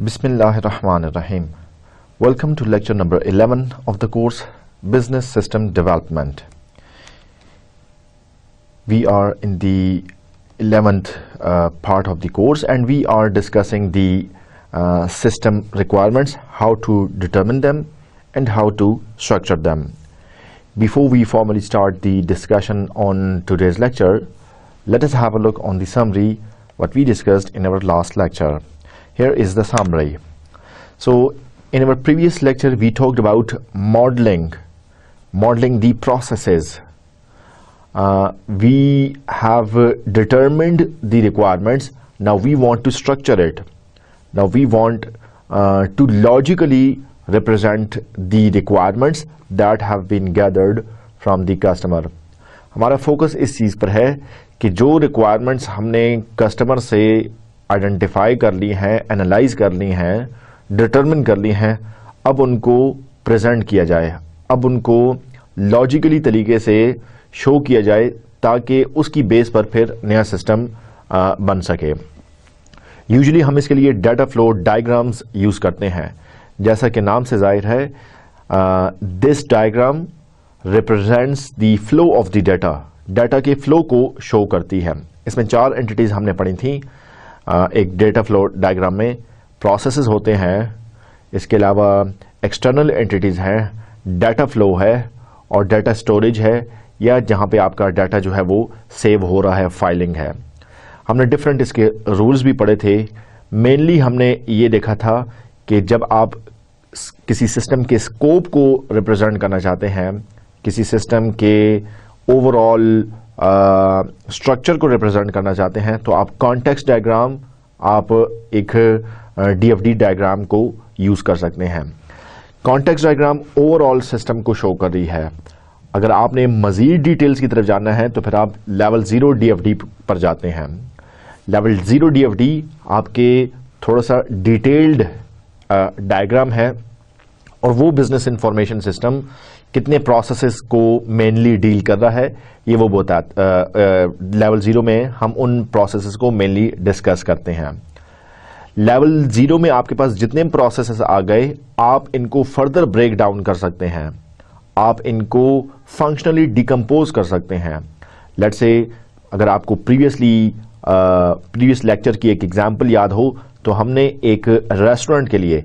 Bismillahirrahmanirrahim. Welcome to lecture number 11 of the course Business System Development. We are in the 11th part of the course and we are discussing the system requirements, how to determine them and how to structure them. Before we formally start the discussion on today's lecture, let us have a look on the summary what we discussed in our last lecture. Here is the summary. So in our previous lecture we talked about modeling the processes. We have determined the requirements. Now we want to structure it. Now we want to logically represent the requirements that have been gathered from the customer. हमारा focus इस चीज़ पर है कि जो requirements हमने customer से identify कर ली हैं, एनालाइज कर ली हैं, डिटरमिन कर ली हैं, अब उनको प्रेजेंट किया जाए, अब उनको लॉजिकली तरीके से शो किया जाए ताकि उसकी बेस पर फिर नया सिस्टम बन सके. यूजुअली हम इसके लिए डाटा फ्लो डायग्राम्स यूज़ करते हैं. जैसा कि नाम से जाहिर है, this diagram represents the flow of the data. Data के फ्लो को शो करती है. इसमें 4 एंटिटीज़ हमने पढ़ी थी. एक डेटा फ्लो डायग्राम में प्रोसेसेस होते हैं, इसके अलावा एक्सटर्नल एंटिटीज़ हैं, डाटा फ्लो है और डाटा स्टोरेज है, या जहाँ पे आपका डाटा जो है वो सेव हो रहा है, फाइलिंग है. हमने डिफरेंट इसके रूल्स भी पढ़े थे. मेनली हमने ये देखा था कि जब आप किसी सिस्टम के स्कोप को रिप्रेजेंट करना चाहते हैं, किसी सिस्टम के ओवरऑल स्ट्रक्चर को रिप्रेजेंट करना चाहते हैं, तो आप कॉन्टेक्स्ट डायग्राम, आप एक डीएफडी डायग्राम को यूज़ कर सकते हैं. कॉन्टेक्स्ट डायग्राम ओवरऑल सिस्टम को शो कर रही है. अगर आपने मज़ीद डिटेल्स की तरफ जाना है तो फिर आप लेवल 0 डीएफडी पर जाते हैं. लेवल 0 डीएफडी आपके थोड़ा सा डिटेल्ड डायग्राम है और वो बिजनेस इंफॉर्मेशन सिस्टम कितने प्रोसेसेस को मेनली डील कर रहा है ये वो लेवल 0 में हम उन प्रोसेसेस को मेनली डिस्कस करते हैं. लेवल 0 में आपके पास जितने प्रोसेसेस आ गए, आप इनको फर्दर ब्रेक डाउन कर सकते हैं, आप इनको फंक्शनली डिकम्पोज कर सकते हैं. लेट्स से अगर आपको प्रीवियस लेक्चर की एक एग्जांपल याद हो, तो हमने एक रेस्टोरेंट के लिए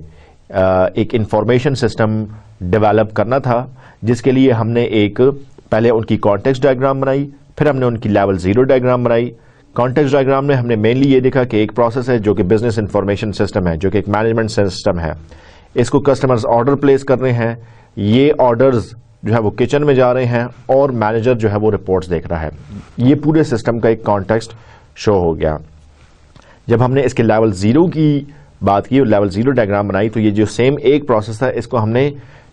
एक इंफॉर्मेशन सिस्टम डेवलप करना था, जिसके लिए हमने पहले उनकी कॉन्टेक्स्ट डायग्राम बनाई, फिर हमने उनकी लेवल 0 डायग्राम बनाई. कॉन्टेक्स्ट डायग्राम में हमने मेनली ये देखा कि एक प्रोसेस है जो कि बिजनेस इंफॉर्मेशन सिस्टम है, जो कि एक मैनेजमेंट सिस्टम है. इसको कस्टमर्स ऑर्डर प्लेस कर रहे हैं, ये ऑर्डर्स जो है वो किचन में जा रहे हैं और मैनेजर जो है वो रिपोर्ट्स देख रहा है. ये पूरे सिस्टम का एक कॉन्टेक्स्ट शो हो गया. जब हमने इसके लेवल 0 की बात की और लेवल 0 डायग्राम बनाई, तो ये जो सेम एक प्रोसेस था, इसको हमने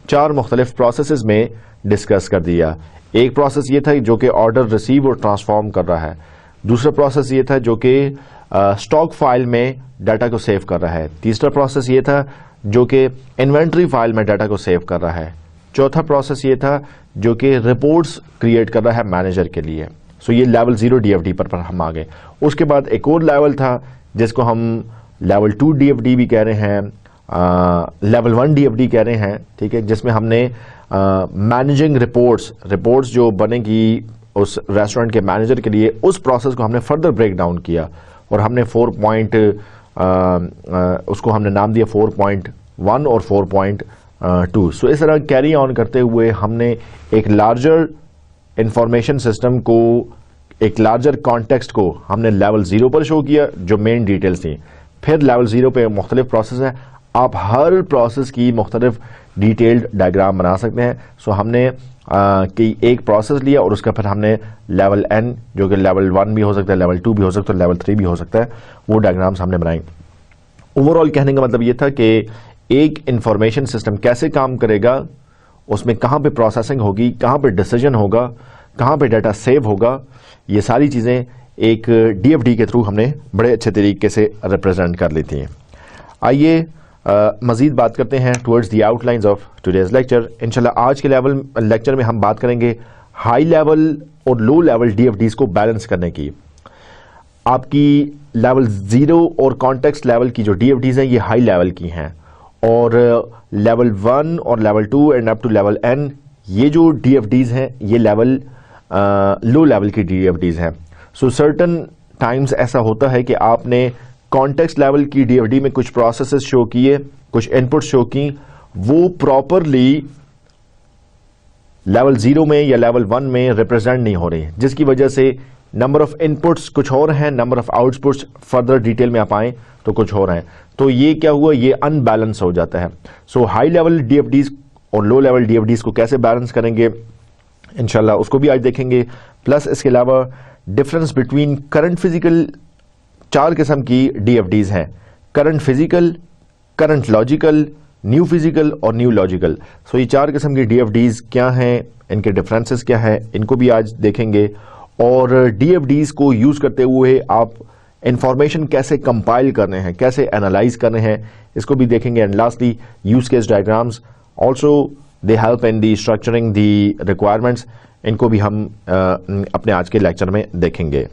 4 मुख्तलिफ प्रोसेसेस में डिस्कस कर दिया. एक प्रोसेस ये था जो कि ऑर्डर रिसीव और ट्रांसफॉर्म कर रहा है. दूसरा प्रोसेस ये था जो कि स्टॉक फाइल में डाटा को सेव कर रहा है. तीसरा प्रोसेस ये था जो कि इन्वेंट्री फाइल में डाटा को सेव कर रहा है. चौथा प्रोसेस ये था जो कि रिपोर्ट्स क्रिएट कर रहा है मैनेजर के लिए. सो ये लेवल 0 डीएफडी पर हम आ गए. उसके बाद एक और लेवल था जिसको हम लेवल 2 डीएफडी भी कह रहे हैं, लेवल 1 डीएफडी कह रहे हैं, ठीक है, जिसमें हमने मैनेजिंग रिपोर्ट्स जो बनेगी उस रेस्टोरेंट के मैनेजर के लिए, उस प्रोसेस को हमने फर्दर ब्रेक डाउन किया और हमने उसको हमने नाम दिया 4.1 और 4.2. सो इस तरह कैरी ऑन करते हुए हमने एक लार्जर इंफॉर्मेशन सिस्टम को, एक लार्जर कॉन्टेक्स्ट को हमने लेवल 0 पर शो किया जो मेन डिटेल्स थी. फिर लेवल 0 पे मुख्तलिफ प्रोसेस है, आप हर प्रोसेस की मुख्तलिफ डिटेल्ड डायग्राम बना सकते हैं. सो हमने कि एक प्रोसेस लिया और उसका फिर हमने लेवल n, जो कि लेवल 1 भी हो सकता है, लेवल 2 भी हो सकता है, लेवल 3 भी हो सकता है, वो डायग्राम्स हमने बनाए. ओवरऑल कहने का मतलब ये था कि एक इंफॉर्मेशन सिस्टम कैसे काम करेगा, उसमें कहाँ पे प्रोसेसिंग होगी, कहाँ पे डिसीजन होगा, कहाँ पे डाटा सेव होगा, ये सारी चीज़ें एक डीएफडी के थ्रू हमने बड़े अच्छे तरीके से रिप्रेजेंट कर ली थी. आइए मज़ीद बात करते हैं towards the outlines of today's lecture. इंशाल्लाह आज के लेक्चर में हम बात करेंगे हाई लेवल और लो लेवल डीएफडीज़ को बैलेंस करने की. आपकी लेवल 0 और कॉन्टेक्स्ट लेवल की जो DFDs हैं ये हाई लेवल की हैं, और लेवल 1 और level 2 and up to level N ये जो DFDs हैं ये लेवल लो लेवल की DFDs हैं। सो सर्टन टाइम्स ऐसा होता है कि आपने कॉन्टेक्स्ट लेवल की DFD में कुछ प्रोसेसेस शो किए, कुछ इनपुट शो की, वो प्रॉपरली लेवल 0 में या लेवल 1 में रिप्रेजेंट नहीं हो रही, जिसकी वजह से नंबर ऑफ इनपुट्स कुछ और हैं, number of outputs further detail में आप आए तो कुछ और हैं। तो ये क्या हुआ, ये अनबैलेंस हो जाता है। सो हाई लेवल DFDs और लो लेवल DFDs को कैसे बैलेंस करेंगे इंशाल्लाह उसको भी आज देखेंगे। प्लस इसके अलावा डिफरेंस बिटवीन करंट फिजिकल, 4 किस्म की DFDs हैं, current physical, current logical, new physical और न्यू लॉजिकल। सो ये 4 किस्म की DFDs क्या हैं, इनके डिफरेंसेस क्या है, इनको भी आज देखेंगे। और DFDs को यूज करते हुए आप इंफॉर्मेशन कैसे कंपाइल करने हैं, कैसे एनालाइज करने हैं, इसको भी देखेंगे। And lastly use case diagrams also they help in the structuring the requirements, इनको भी हम अपने आज के लेक्चर में देखेंगे।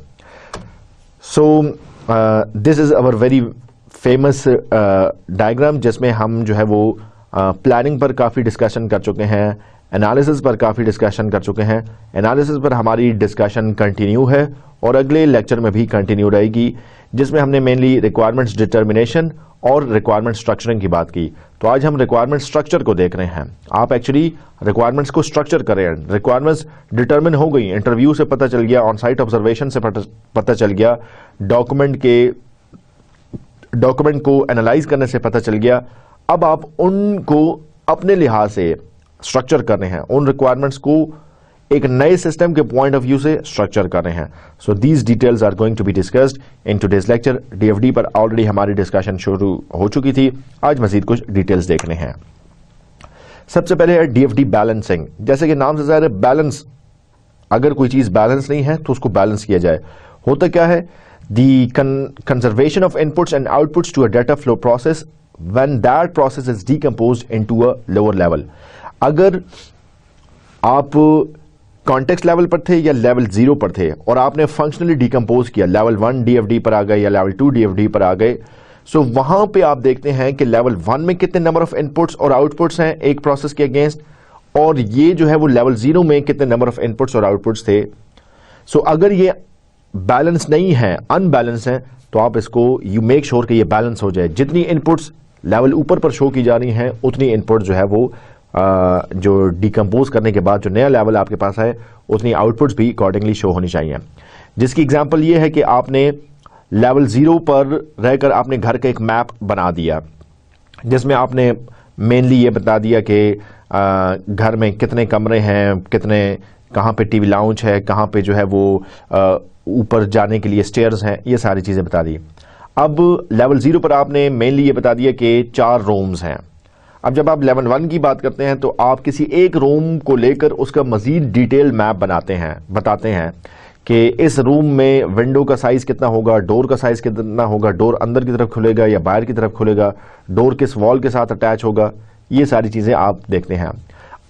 So this is our very famous diagram जिसमें हम जो है वो प्लानिंग पर काफ़ी डिस्कशन कर चुके हैं, एनालिसिस पर काफ़ी डिस्कशन कर चुके हैं। एनालिसिस पर हमारी डिस्कशन कंटिन्यू है और अगले लेक्चर में भी कंटिन्यू रहेगी, जिसमें हमने मेनली रिक्वायरमेंट्स डिटर्मिनेशन और रिक्वायरमेंट स्ट्रक्चरिंग की बात की। तो आज हम रिक्वायरमेंट स्ट्रक्चर को देख रहे हैं। आप एक्चुअली रिक्वायरमेंट्स को स्ट्रक्चर कर रहे हैं। रिक्वायरमेंट्स डिटर्मिन हो गई, इंटरव्यू से पता चल गया, ऑन साइट ऑब्जर्वेशन से पता चल गया, डॉक्यूमेंट को एनालाइज करने से पता चल गया। अब आप उनको अपने लिहाज से स्ट्रक्चर कर रहे हैं, उन रिक्वायरमेंट्स को एक नए सिस्टम के पॉइंट ऑफ व्यू से स्ट्रक्चर कर रहे हैं। So these details are going to be discussed in today's lecture. DFD पर ऑलरेडी हमारी डिस्कशन शुरू हो चुकी थी, आज मजीद कुछ डिटेल्स देखने हैं। सबसे पहले है DFD बैलेंसिंग। जैसे कि नाम से ज़ाहिर है, बैलेंस, अगर कोई चीज बैलेंस नहीं है तो उसको बैलेंस किया जाए। होता क्या है, the conservation of inputs and outputs to a data flow process when that process is decomposed into a lower level। अगर आप कॉन्टेक्स्ट लेवल पर थे या लेवल 0 पर थे और आपने फंक्शनली डिकम्पोज किया, लेवल 1 DFD पर आ गए या लेवल 2 DFD पर आ गए, सो वहां पे आप देखते हैं कि लेवल 1 में कितने नंबर ऑफ इनपुट्स और आउटपुट्स हैं एक प्रोसेस के अगेंस्ट, और ये जो है वो लेवल 0 में कितने नंबर ऑफ इनपुट्स और आउटपुट्स थे। सो अगर ये बैलेंस नहीं है, अनबैलेंस है, तो आप इसको यू मेक श्योर कि ये बैलेंस हो जाए। जितनी इनपुट्स लेवल ऊपर पर शो की जा रही हैं उतनी इनपुट जो है वो जो डिकम्पोज करने के बाद जो नया लेवल आपके पास है उतनी आउटपुट्स भी अकॉर्डिंगली शो होनी चाहिए। जिसकी एग्जांपल ये है कि आपने लेवल 0 पर रहकर आपने घर का एक मैप बना दिया, जिसमें आपने मेनली ये बता दिया कि घर में कितने कमरे हैं, कितने, कहाँ पे टीवी लाउंज है, कहाँ पे जो है वो ऊपर जाने के लिए स्टेयर्स हैं, ये सारी चीज़ें बता दी। अब लेवल 0 पर आपने मेनली ये बता दिया कि 4 रूम्स हैं। अब जब आप लेवल 1 की बात करते हैं तो आप किसी एक रूम को लेकर उसका मजीद डिटेल मैप बताते हैं कि इस रूम में विंडो का साइज कितना होगा, डोर का साइज कितना होगा, डोर अंदर की तरफ खुलेगा या बाहर की तरफ खुलेगा, डोर किस वॉल के साथ अटैच होगा, ये सारी चीज़ें आप देखते हैं।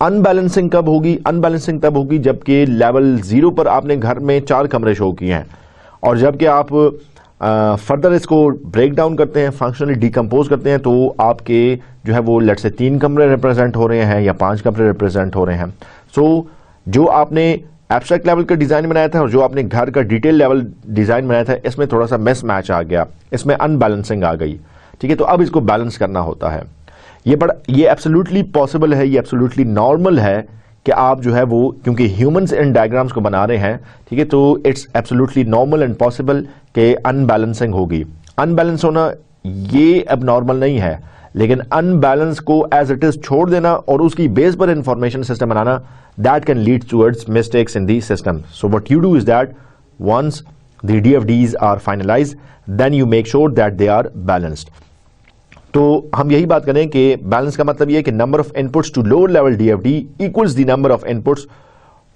अनबैलेंसिंग कब होगी? अनबैलेंसिंग तब होगी जबकि लेवल 0 पर आपने घर में 4 कमरे शो किए हैं, और जबकि आप फर्दर इसको ब्रेक डाउन करते हैं, फंक्शनली डिकम्पोज करते हैं, तो आपके जो है वो लेट से 3 कमरे रिप्रेजेंट हो रहे हैं या 5 कमरे रिप्रेजेंट हो रहे हैं। सो जो आपने एब्स्ट्रैक्ट लेवल का डिज़ाइन बनाया था और जो आपने घर का डिटेल लेवल डिज़ाइन बनाया था, इसमें थोड़ा सा मिस मैच आ गया, इसमें अनबैलेंसिंग आ गई। ठीक है, तो अब इसको बैलेंस करना होता है। ये एब्सोल्युटली पॉसिबल है, ये एब्सोल्युटली नॉर्मल है कि आप जो है वो, क्योंकि ह्यूमंस इन डायग्राम्स को बना रहे हैं, ठीक है, तो it's absolutely normal and possible कि अनबैलेंसिंग होगी। अनबैलेंस होना ये अब नॉर्मल नहीं है, लेकिन अनबैलेंस को एज इट इज छोड़ देना और उसकी बेस पर इंफॉर्मेशन सिस्टम बनाना, that can lead towards mistakes in the system. So what you do is that once the DFDs are finalised, then you make sure that they are balanced. तो हम यही बात करें कि बैलेंस का मतलब यह है कि number of inputs to lower level DFD equals the number of inputs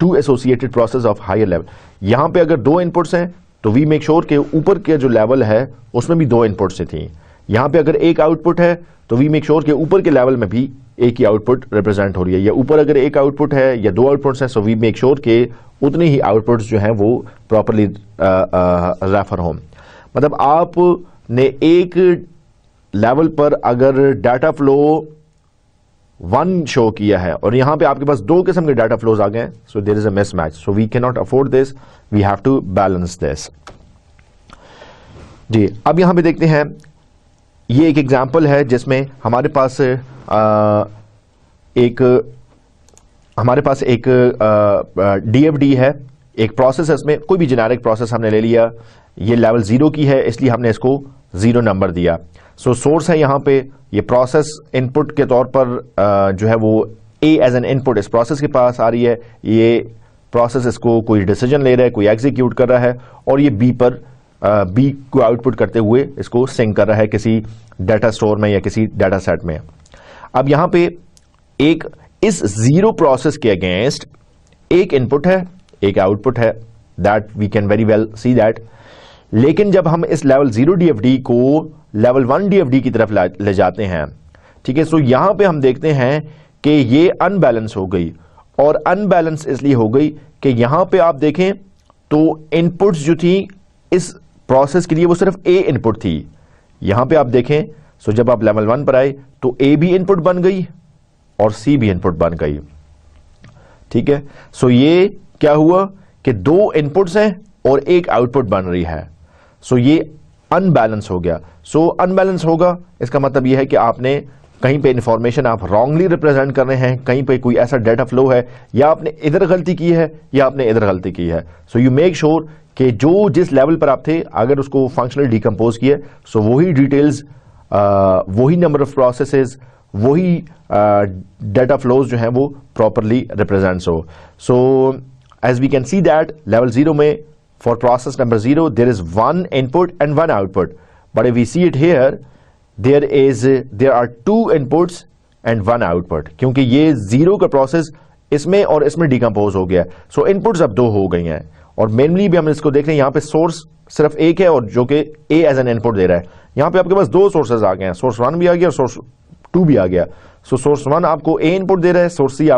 to associated process of higher level. यहां पे अगर 2 इनपुट्स हैं तो वी मेक श्योर कि ऊपर के जो लेवल है उसमें भी 2 इनपुट्स से थी। यहां पे अगर एक आउटपुट है तो वी मेक श्योर कि ऊपर के लेवल में भी एक ही आउटपुट रिप्रेजेंट हो रही है, या ऊपर अगर एक आउटपुट है या 2 आउटपुट्स हैं, सो वी मेक श्योर कि उतने ही आउटपुट्स जो हैं वो प्रॉपरली रेफर हों। मतलब आपने एक लेवल पर अगर डाटा फ्लो 1 शो किया है और यहां पे आपके पास 2 किस्म के डाटा फ्लोज आ गए हैं, so there is a mismatch, so we can not afford this, we have to balance this. जी, अब यहां पे देखते हैं, ये एक एग्जांपल है जिसमें हमारे पास एक डीएफडी है, एक प्रोसेस है, इसमें कोई भी जेनेरिक प्रोसेस हमने ले लिया, ये लेवल 0 की है इसलिए हमने इसको 0 नंबर दिया। सो सोर्स है यहाँ पे, ये प्रोसेस इनपुट के तौर पर जो है वो ए एज एन इनपुट इस प्रोसेस के पास आ रही है, ये प्रोसेस इसको कोई डिसीजन ले रहा है, कोई एग्जीक्यूट कर रहा है, और ये बी पर बी को आउटपुट करते हुए इसको सिंक कर रहा है किसी डाटा स्टोर में या किसी डाटा सेट में। अब यहाँ पे एक इस 0 प्रोसेस के अगेंस्ट एक इनपुट है, एक आउटपुट है, that we can very well see that. लेकिन जब हम इस लेवल 0 डीएफडी को लेवल 1 डीएफडी की तरफ ले जाते हैं, ठीक है, सो यहां पे हम देखते हैं कि ये अनबैलेंस हो गई, और अनबैलेंस इसलिए हो गई कि यहां पे आप देखें तो इनपुट्स जो थी इस प्रोसेस के लिए वो सिर्फ ए इनपुट थी। यहां पे आप देखें, सो जब आप लेवल 1 पर आए तो ए भी इनपुट बन गई और सी भी इनपुट बन गई, ठीक है। सो ये क्या हुआ कि 2 इनपुट्स हैं और एक आउटपुट बन रही है, सो ये अनबैलेंस हो गया। सो अनबैलेंस होगा, इसका मतलब यह है कि आपने कहीं पे इंफॉर्मेशन आप रॉन्गली रिप्रेजेंट कर रहे हैं, कहीं पे कोई ऐसा डाटा फ्लो है, या आपने इधर गलती की है या आपने इधर गलती की है। सो यू मेक श्योर कि जो जिस लेवल पर आप थे अगर उसको फंक्शनल डिकम्पोज किए, सो वही डिटेल्स, वही नंबर ऑफ प्रोसेसेस, वही डाटा फ्लोज जो हैं वो प्रॉपरली रिप्रेजेंट्स हो। So as we can see that level 0 में for process number 0 there is 1 input and 1 output, but if we see it here there are 2 inputs and 1 output, क्योंकि ये 0 का process इसमें और इसमें डिकम्पोज हो गया। सो इनपुट्स अब 2 हो गई हैं, और मेनली भी हम इसको देख रहे हैं, यहाँ पे सोर्स सिर्फ एक है और जो कि ए एज एन इनपुट दे रहा है। यहाँ पे आपके पास 2 सोर्सेज आ गए हैं, सोर्स 1 भी आ गया और सोर्स 2 भी आ गया। सो सोर्स 1 आपको ए इनपुट दे रहा है, सोर्स 2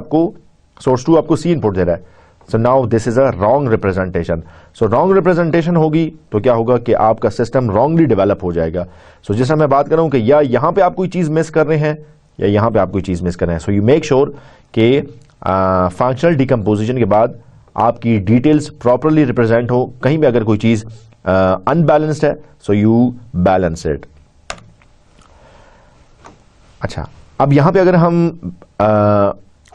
आपको सी इनपुट दे रहा है। So now this is a wrong representation. So wrong representation होगी तो क्या होगा कि आपका सिस्टम wrongly डेवलप हो जाएगा। So जैसा मैं बात कर रहा हूं कि या यहां पे आप कोई चीज मिस कर रहे हैं या यहां पे आप कोई चीज मिस कर रहे हैं। So you make sure कि फंक्शनल डिकम्पोजिशन के बाद आपकी डिटेल्स प्रॉपरली रिप्रेजेंट हो। कहीं भी अगर कोई चीज अनबैलेंस्ड है, so you balance it। अच्छा, अब यहां पे अगर हम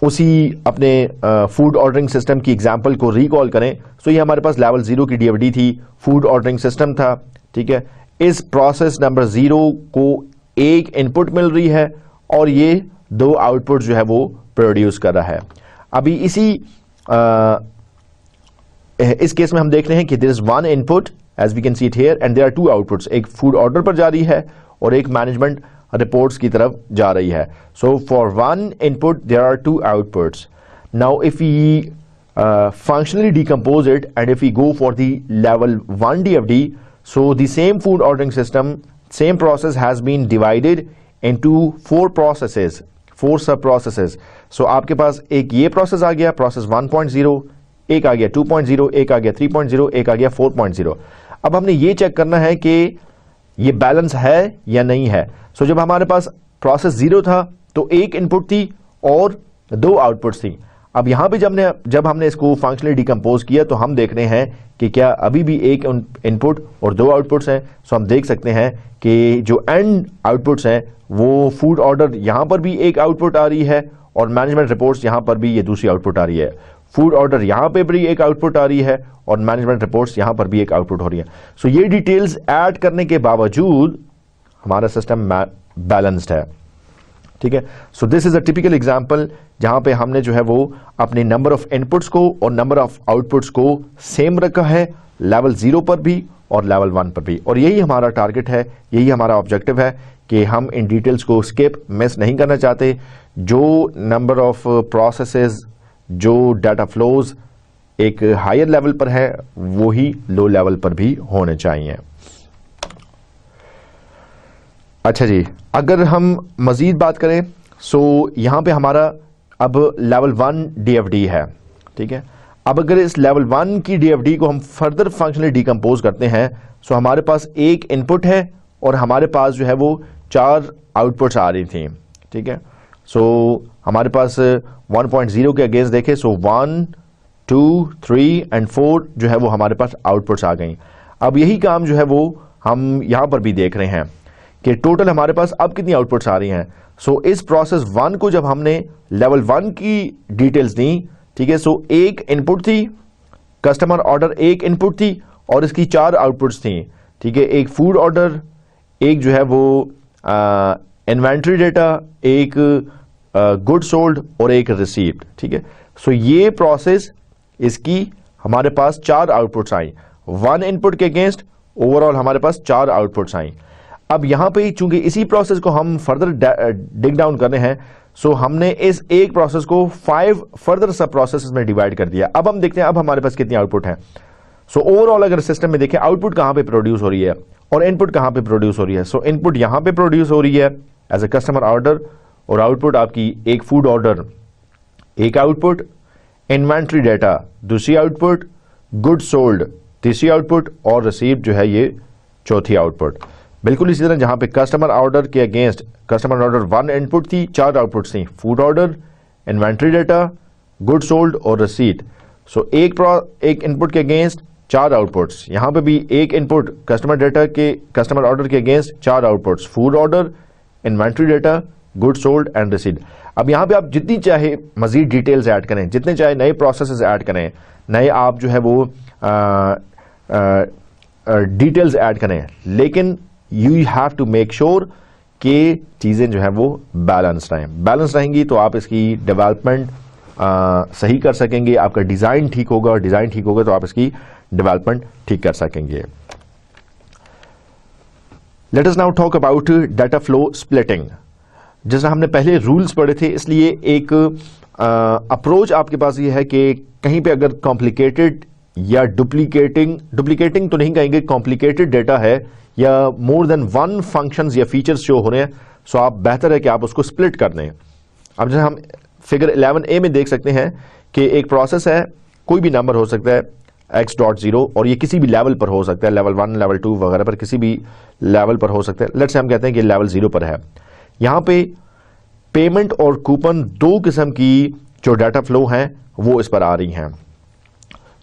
उसी अपने फूड ऑर्डरिंग सिस्टम की एग्जांपल को रिकॉल करें, सो ये हमारे पास लेवल 0 की डीएफडी थी, फूड ऑर्डरिंग सिस्टम था, ठीक है। इस प्रोसेस नंबर 0 को एक इनपुट मिल रही है और ये 2 आउटपुट जो है वो प्रोड्यूस कर रहा है। अभी इस केस में हम देख रहे हैं कि there is 1 input as we can see it here and there are 2 outputs, एक फूड ऑर्डर पर जा रही है और एक मैनेजमेंट रिपोर्ट्स की तरफ जा रही है। So for 1 input there are 2 outputs. Now if we functionally decompose it and if we go for the level 1 DFD, so the same food ordering system, same process has been divided into 4 processes, 4 sub processes। so आपके पास एक ये process आ गया, process 1.0, एक आ गया 2.0, एक आ गया 3.0, एक आ गया 4.0। अब हमने ये चेक करना है कि ये बैलेंस है या नहीं है। सो जब हमारे पास प्रोसेस 0 था तो एक इनपुट थी और 2 आउटपुट्स थी। अब यहां पे जब हमने इसको फंक्शनली डिकम्पोज किया तो हम देख रहे हैं कि क्या अभी भी एक इनपुट और 2 आउटपुट्स हैं। सो हम देख सकते हैं कि जो एंड आउटपुट्स हैं वो फूड ऑर्डर यहां पर भी एक आउटपुट आ रही है और मैनेजमेंट रिपोर्ट्स यहां पर भी ये दूसरी आउटपुट आ रही है। फूड ऑर्डर यहां पे भी एक आउटपुट आ रही है और मैनेजमेंट रिपोर्ट्स यहां पर भी एक आउटपुट हो रही है। सो ये डिटेल्स ऐड करने के बावजूद हमारा सिस्टम बैलेंस्ड है, ठीक है। So this is a typical example जहां पे हमने जो है वो अपने नंबर ऑफ इनपुट्स को और नंबर ऑफ आउटपुट्स को सेम रखा है, लेवल 0 पर भी और लेवल 1 पर भी। और यही हमारा टारगेट है, यही हमारा ऑब्जेक्टिव है कि हम इन डिटेल्स को स्किप मिस नहीं करना चाहते। जो नंबर ऑफ प्रोसेसेस, जो डाटा फ्लोज एक हायर लेवल पर है वो ही लो लेवल पर भी होने चाहिए। अच्छा जी, अगर हम मजीद बात करें, सो यहां पे हमारा अब लेवल 1 डीएफडी है, ठीक है। अब अगर इस लेवल 1 की DFD को हम फर्दर फंक्शनली डिकम्पोज करते हैं, सो हमारे पास एक इनपुट है और हमारे पास जो है वो 4 आउटपुट्स आ रही थी, ठीक है। सो हमारे पास 1.0 के अगेंस्ट देखें, सो 1, 2, 3 एंड 4 जो है वो हमारे पास आउटपुट्स आ गई। अब यही काम जो है वो हम यहाँ पर भी देख रहे हैं कि टोटल हमारे पास अब कितनी आउटपुट्स आ रही हैं। सो इस प्रोसेस 1 को जब हमने लेवल 1 की डिटेल्स दी, ठीक है, सो एक इनपुट थी, कस्टमर ऑर्डर एक इनपुट थी और इसकी 4 आउटपुट्स थी, ठीक है। एक फूड ऑर्डर, एक जो है वो इन्वेंट्री डेटा, एक गुड सोल्ड और एक रिसीव्ड, ठीक है। सो ये प्रोसेस इसकी हमारे पास 4 आउटपुट्स आई, 1 इनपुट के अगेंस्ट ओवरऑल हमारे पास 4 आउटपुट्स आई। अब यहां पे चूंकि इसी प्रोसेस को हम फर्दर डिग डाउन कर रहे हैं, सो हमने इस एक प्रोसेस को 5 फर्दर सब प्रोसेसेस में डिवाइड कर दिया। अब हम देखते हैं अब हमारे पास कितनी आउटपुट है। सो ओवरऑल अगर सिस्टम में देखें आउटपुट कहां पे प्रोड्यूस हो रही है और इनपुट कहां पे प्रोड्यूस हो रही है। सो इनपुट यहां पे प्रोड्यूस हो रही है एज ए कस्टमर ऑर्डर और आउटपुट आपकी एक फूड ऑर्डर एक आउटपुट, इन्वेंट्री डेटा दूसरी आउटपुट, गुड सोल्ड तीसरी आउटपुट और रिसीव्ड जो है ये चौथी आउटपुट। बिल्कुल इसी तरह जहां पे कस्टमर ऑर्डर के अगेंस्ट कस्टमर ऑर्डर 1 इनपुट थी, 4 आउटपुट्स थी, food order, inventory data, good sold और रिसीट। सो एक इनपुट के अगेंस्ट 4 आउटपुट्स, यहां पे भी एक इनपुट कस्टमर ऑर्डर के against 4 outputs, food order, inventory data, good sold and receipt. अब यहां पे आप जितनी चाहे मजीद डिटेल्स ऐड करें, जितने चाहे नए प्रोसेसेस ऐड करें, नए आप जो है वो डिटेल्स ऐड करें, लेकिन you have to make sure कि चीज़ें जो है वो बैलेंस रहें। बैलेंस रहेंगी तो आप इसकी डेवलपमेंट सही कर सकेंगे, आपका डिज़ाइन ठीक होगा और डिज़ाइन ठीक होगा तो आप इसकी डेवलपमेंट ठीक कर सकेंगे। Let us now talk about data flow splitting. जैसा हमने पहले रूल्स पढ़े थे, इसलिए एक अप्रोच आपके पास ये है कि कहीं पे अगर कॉम्प्लिकेटेड या डुप्लीकेटिंग तो नहीं कहेंगे, कॉम्प्लिकेटेड डेटा है या मोर देन 1 फंक्शंस या फीचर्स शो हो रहे हैं, सो आप बेहतर है कि आप उसको स्प्लिट कर दें। अब जैसे हम फिगर 11A में देख सकते हैं कि एक प्रोसेस है, कोई भी नंबर हो सकता है x.0 और ये किसी भी लेवल पर हो सकता है, लेवल 1 लेवल 2 वगैरह पर किसी भी लेवल पर हो सकता है। लेट्स से हम कहते हैं कि लेवल 0 पर है। यहाँ पे पेमेंट और कूपन 2 किस्म की जो डाटा फ्लो हैं वो इस पर आ रही हैं।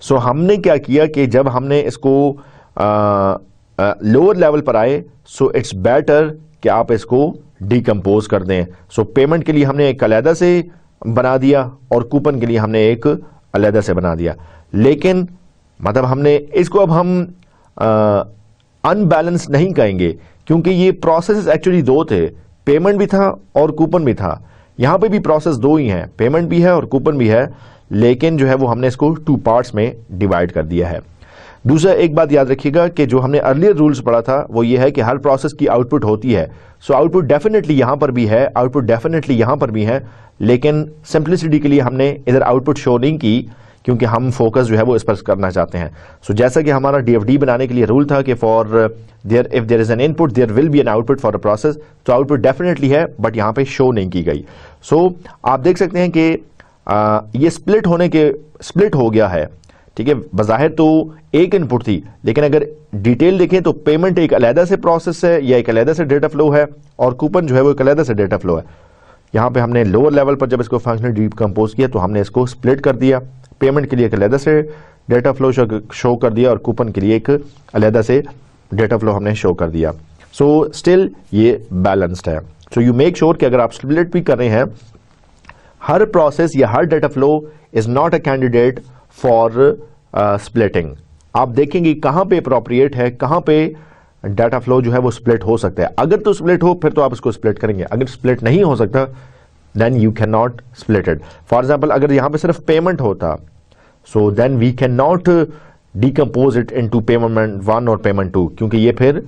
सो हमने क्या किया कि जब हमने इसको लोअर लेवल पर आए, सो इट्स बेटर कि आप इसको डिकम्पोज कर दें। सो पेमेंट के लिए हमने एक अलहदा से बना दिया और कूपन के लिए हमने एक अलहदा से बना दिया, लेकिन मतलब हमने इसको अब हम अनबैलेंस नहीं कहेंगे क्योंकि ये प्रोसेस एक्चुअली 2 थे, पेमेंट भी था और कूपन भी था। यहां पे भी प्रोसेस 2 ही हैं, पेमेंट भी है और कूपन भी है, लेकिन जो है वो हमने इसको 2 पार्ट्स में डिवाइड कर दिया है। दूसरा एक बात याद रखिएगा कि जो हमने अर्लियर रूल्स पढ़ा था वो ये है कि हर प्रोसेस की आउटपुट होती है। सो आउटपुट डेफिनेटली यहां पर भी है, आउटपुट डेफिनेटली यहां पर भी है, लेकिन सिंप्लिसिटी के लिए हमने इधर आउटपुट शो नहीं की क्योंकि हम फोकस जो है वो इस पर करना चाहते हैं। सो जैसा कि हमारा DFD बनाने के लिए रूल था कि for there if there is an input there will be an output for a process, तो आउटपुट डेफिनेटली है बट यहाँ पे शो नहीं की गई। सो आप देख सकते हैं कि ये स्प्लिट हो गया है, ठीक है। बज़ाहिर तो एक इनपुट थी, लेकिन अगर डिटेल देखें तो पेमेंट एक अलहदा से प्रोसेस है या एक अलहदा से डेटा फ्लो है और कूपन जो है वो एक अलहदा से डेटा फ्लो है। यहाँ पे हमने लोअर लेवल पर जब इसको फंक्शनल डिकम्पोज किया तो हमने इसको स्प्लिट कर दिया, पेमेंट के लिए एक अलहदा से डेटा फ्लो शो कर दिया और कूपन के लिए एक अलहदा से डेटा फ्लो हमने शो कर दिया। सो स्टिल ये बैलेंस्ड है। सो यू मेक श्योर कि अगर आप स्प्लिट भी कर रहे हैं, हर प्रोसेस या हर data flow is not a candidate for splitting. आप देखेंगे कहां पे अप्रोप्रिएट है, कहां पे डाटा फ्लो जो है वो स्प्लिट हो सकता है। अगर तो स्प्लिट हो फिर तो आप इसको स्प्लिट करेंगे, अगर स्प्लिट नहीं हो सकता then you can not split it. For example अगर यहां पे सिर्फ पेमेंट होता, so then we can not decompose it into payment 1 और पेमेंट 2 क्योंकि ये फिर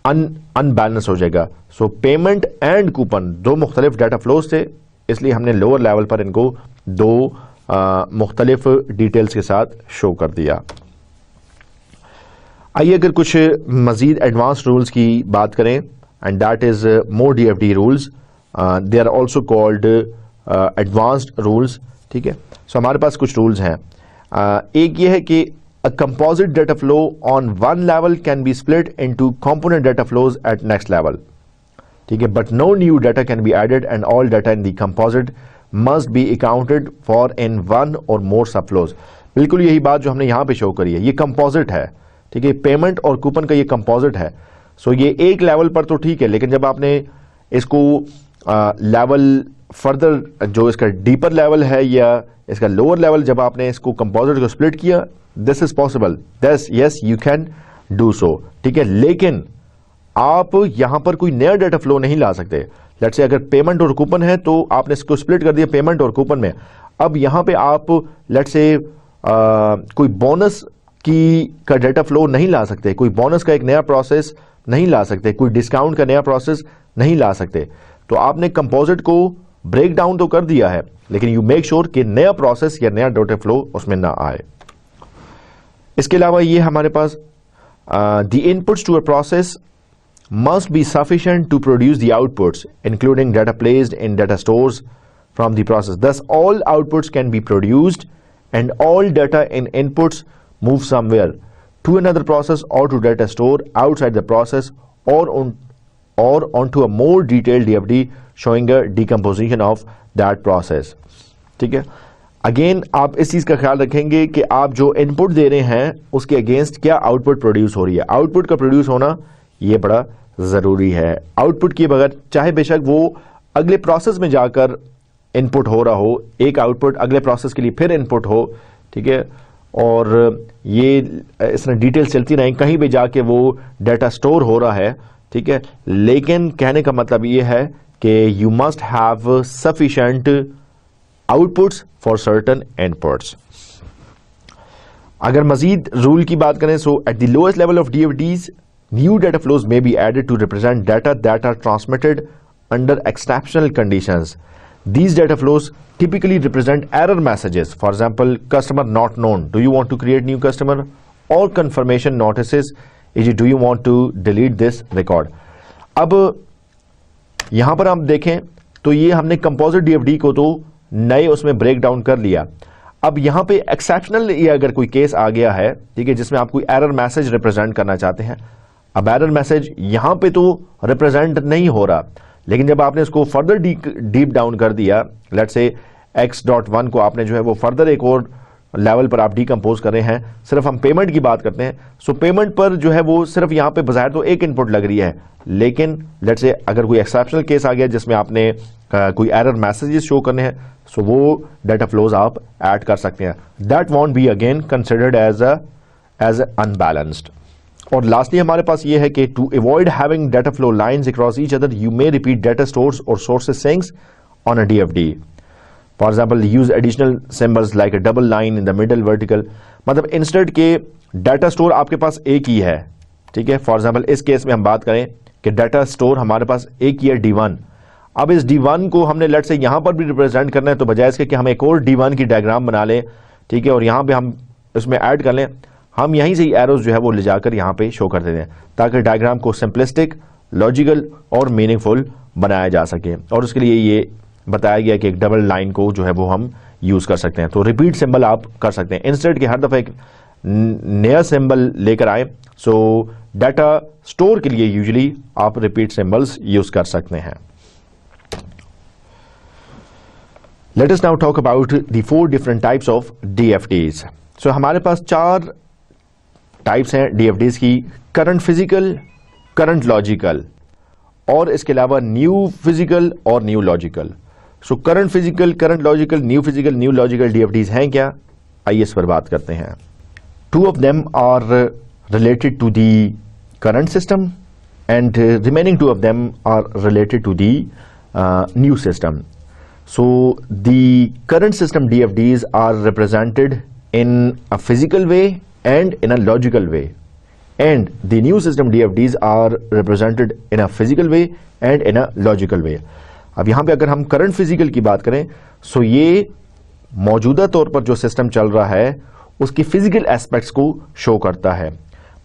अनबैलेंस हो जाएगा। सो पेमेंट एंड कूपन 2 मुख्तलिफ डाटा फ्लोज थे, इसलिए हमने लोअर लेवल पर इनको 2 मुख्तलिफ डिटेल्स के साथ शो कर दिया। आइए अगर कुछ मजीद एडवांस रूल्स की बात करें, and that is more DFD rules, they are also called advanced rules. ठीक है। सो हमारे पास कुछ रूल्स हैं। एक ये है कि a composite data flow on one level can be split into component data flows at next level, ठीक है, but no new data can be added and all data in the composite must be accounted for in one or more सब flows. बिल्कुल यही बात जो हमने यहाँ पे शो करी है, ये कंपोजिट है, ठीक है, पेमेंट और कूपन का ये कंपोजिट है। सो ये एक लेवल पर तो ठीक है, लेकिन जब आपने इसको लेवल फर्दर जो इसका डीपर लेवल है या इसका लोअर लेवल, जब आपने इसको कंपोजिट को स्प्लिट किया, this is possible, this yes you can do so, ठीक है। लेकिन आप यहां पर कोई नया डाटा फ्लो नहीं ला सकते। लेट्स से अगर पेमेंट और कूपन है तो आपने इसको स्प्लिट कर दिया पेमेंट और कूपन में, अब यहां पे आप लेट्स से कोई बोनस की का डाटा फ्लो नहीं ला सकते, कोई बोनस का एक नया प्रोसेस नहीं ला सकते, कोई डिस्काउंट का नया प्रोसेस नहीं ला सकते। तो आपने कंपोजिट को ब्रेक डाउन तो कर दिया है, लेकिन यू मेक श्योर कि नया प्रोसेस या नया डाटा फ्लो उसमें ना आए। इसके अलावा ये हमारे पास the inputs to a process must be sufficient to produce the outputs, including data placed in data stores from the process. Thus, all outputs can be produced and all data in inputs move somewhere to another process or to data store outside the process or onto a more detailed DFD showing a decomposition of that process. ठीक है। Again आप इस चीज का ख्याल रखेंगे कि आप जो इनपुट दे रहे हैं उसके अगेंस्ट क्या आउटपुट प्रोड्यूस हो रही है। आउटपुट का प्रोड्यूस होना ये बड़ा जरूरी है। आउटपुट के बगैर चाहे बेशक वो अगले प्रोसेस में जाकर इनपुट हो रहा हो, एक आउटपुट अगले प्रोसेस के लिए फिर इनपुट हो, ठीक है, और ये इस तरह डिटेल चलती रहें, कहीं भी जाके वो डाटा स्टोर हो रहा है, ठीक है, लेकिन कहने का मतलब ये है कि you must have sufficient outputs for certain inputs. अगर मजीद रूल की बात करें, so at the lowest level of DFDs new data flows may be added to represent data that are transmitted under exceptional conditions. These data flows typically represent error messages. For example, customer not known. Do you want to create new customer? Or confirmation notices. Do you want to delete this record? अब यहां पर हम देखें तो ये हमने composite DFD को तो नए उसमें ब्रेक डाउन कर लिया। अब यहां पे एक्सेप्शनल या अगर कोई केस आ गया है, ठीक है, जिसमें आप कोई एरर मैसेज रिप्रेजेंट करना चाहते हैं, अब एरर मैसेज यहां पे तो रिप्रेजेंट नहीं हो रहा, लेकिन जब आपने इसको फर्दर डीप डाउन कर दिया, लेट्स से x.1 को आपने जो है वो फर्दर एक और लेवल पर आप डीकंपोज कर रहे हैं, सिर्फ हम पेमेंट की बात करते हैं। सो पेमेंट पर जो है वो सिर्फ यहां पे बजाय तो एक इनपुट लग रही है, लेकिन लेट्स से अगर कोई एक्सेप्शनल केस आ गया जिसमें आपने कोई एरर मैसेजेस शो करने हैं, सो वो डाटा फ्लोज आप ऐड कर सकते हैं। That won't be again considered as unbalanced. और लास्टली हमारे पास ये है कि to avoid having data flow lines across each other you may repeat data stores और sources sinks on a DFD। For example use additional symbols like a double line in the middle vertical. मतलब instead के data store आपके पास एक ही है, ठीक है। For example इस केस में हम बात करें कि डाटा स्टोर हमारे पास एक ही है D1। अब इस D1 को हमने लेट से यहां पर भी रिप्रेजेंट करना है, तो बजाय इसके कि हम एक और D1 की डायग्राम बना लें, ठीक है, और यहां पे हम इसमें ऐड कर लें, हम यहीं से ही एरोज जो है वो ले जाकर यहाँ पे शो कर देते हैं ताकि डायग्राम को सिंपलिस्टिक, लॉजिकल और मीनिंगफुल बनाया जा सके। और उसके लिए ये बताया गया कि एक डबल लाइन को जो है वो हम यूज कर सकते हैं। तो रिपीट सिंबल आप कर सकते हैं, इंस्टेड के हर दफा एक नया सिंबल लेकर आए। सो डाटा स्टोर के लिए यूजुअली आप रिपीट सिंबल्स यूज कर सकते हैं। Let us now talk about the 4 different types of DFDs। सो हमारे पास 4 टाइप्स हैं DFDs की, करंट फिजिकल, करंट लॉजिकल और इसके अलावा न्यू फिजिकल और new logical. So current physical, current logical, new physical, new logical DFDs हैं क्या, आइए इस पर बात करते हैं। 2 of them are related to the current system and remaining 2 of them are related to the new system. So the current system DFDs are represented in a physical way and in a logical way, and the new system DFDs are represented in a physical way and in a logical way. अब यहाँ पे अगर हम current physical की बात करें, सो ये मौजूदा तौर पर जो सिस्टम चल रहा है उसकी फिजिकल एस्पेक्ट्स को शो करता है।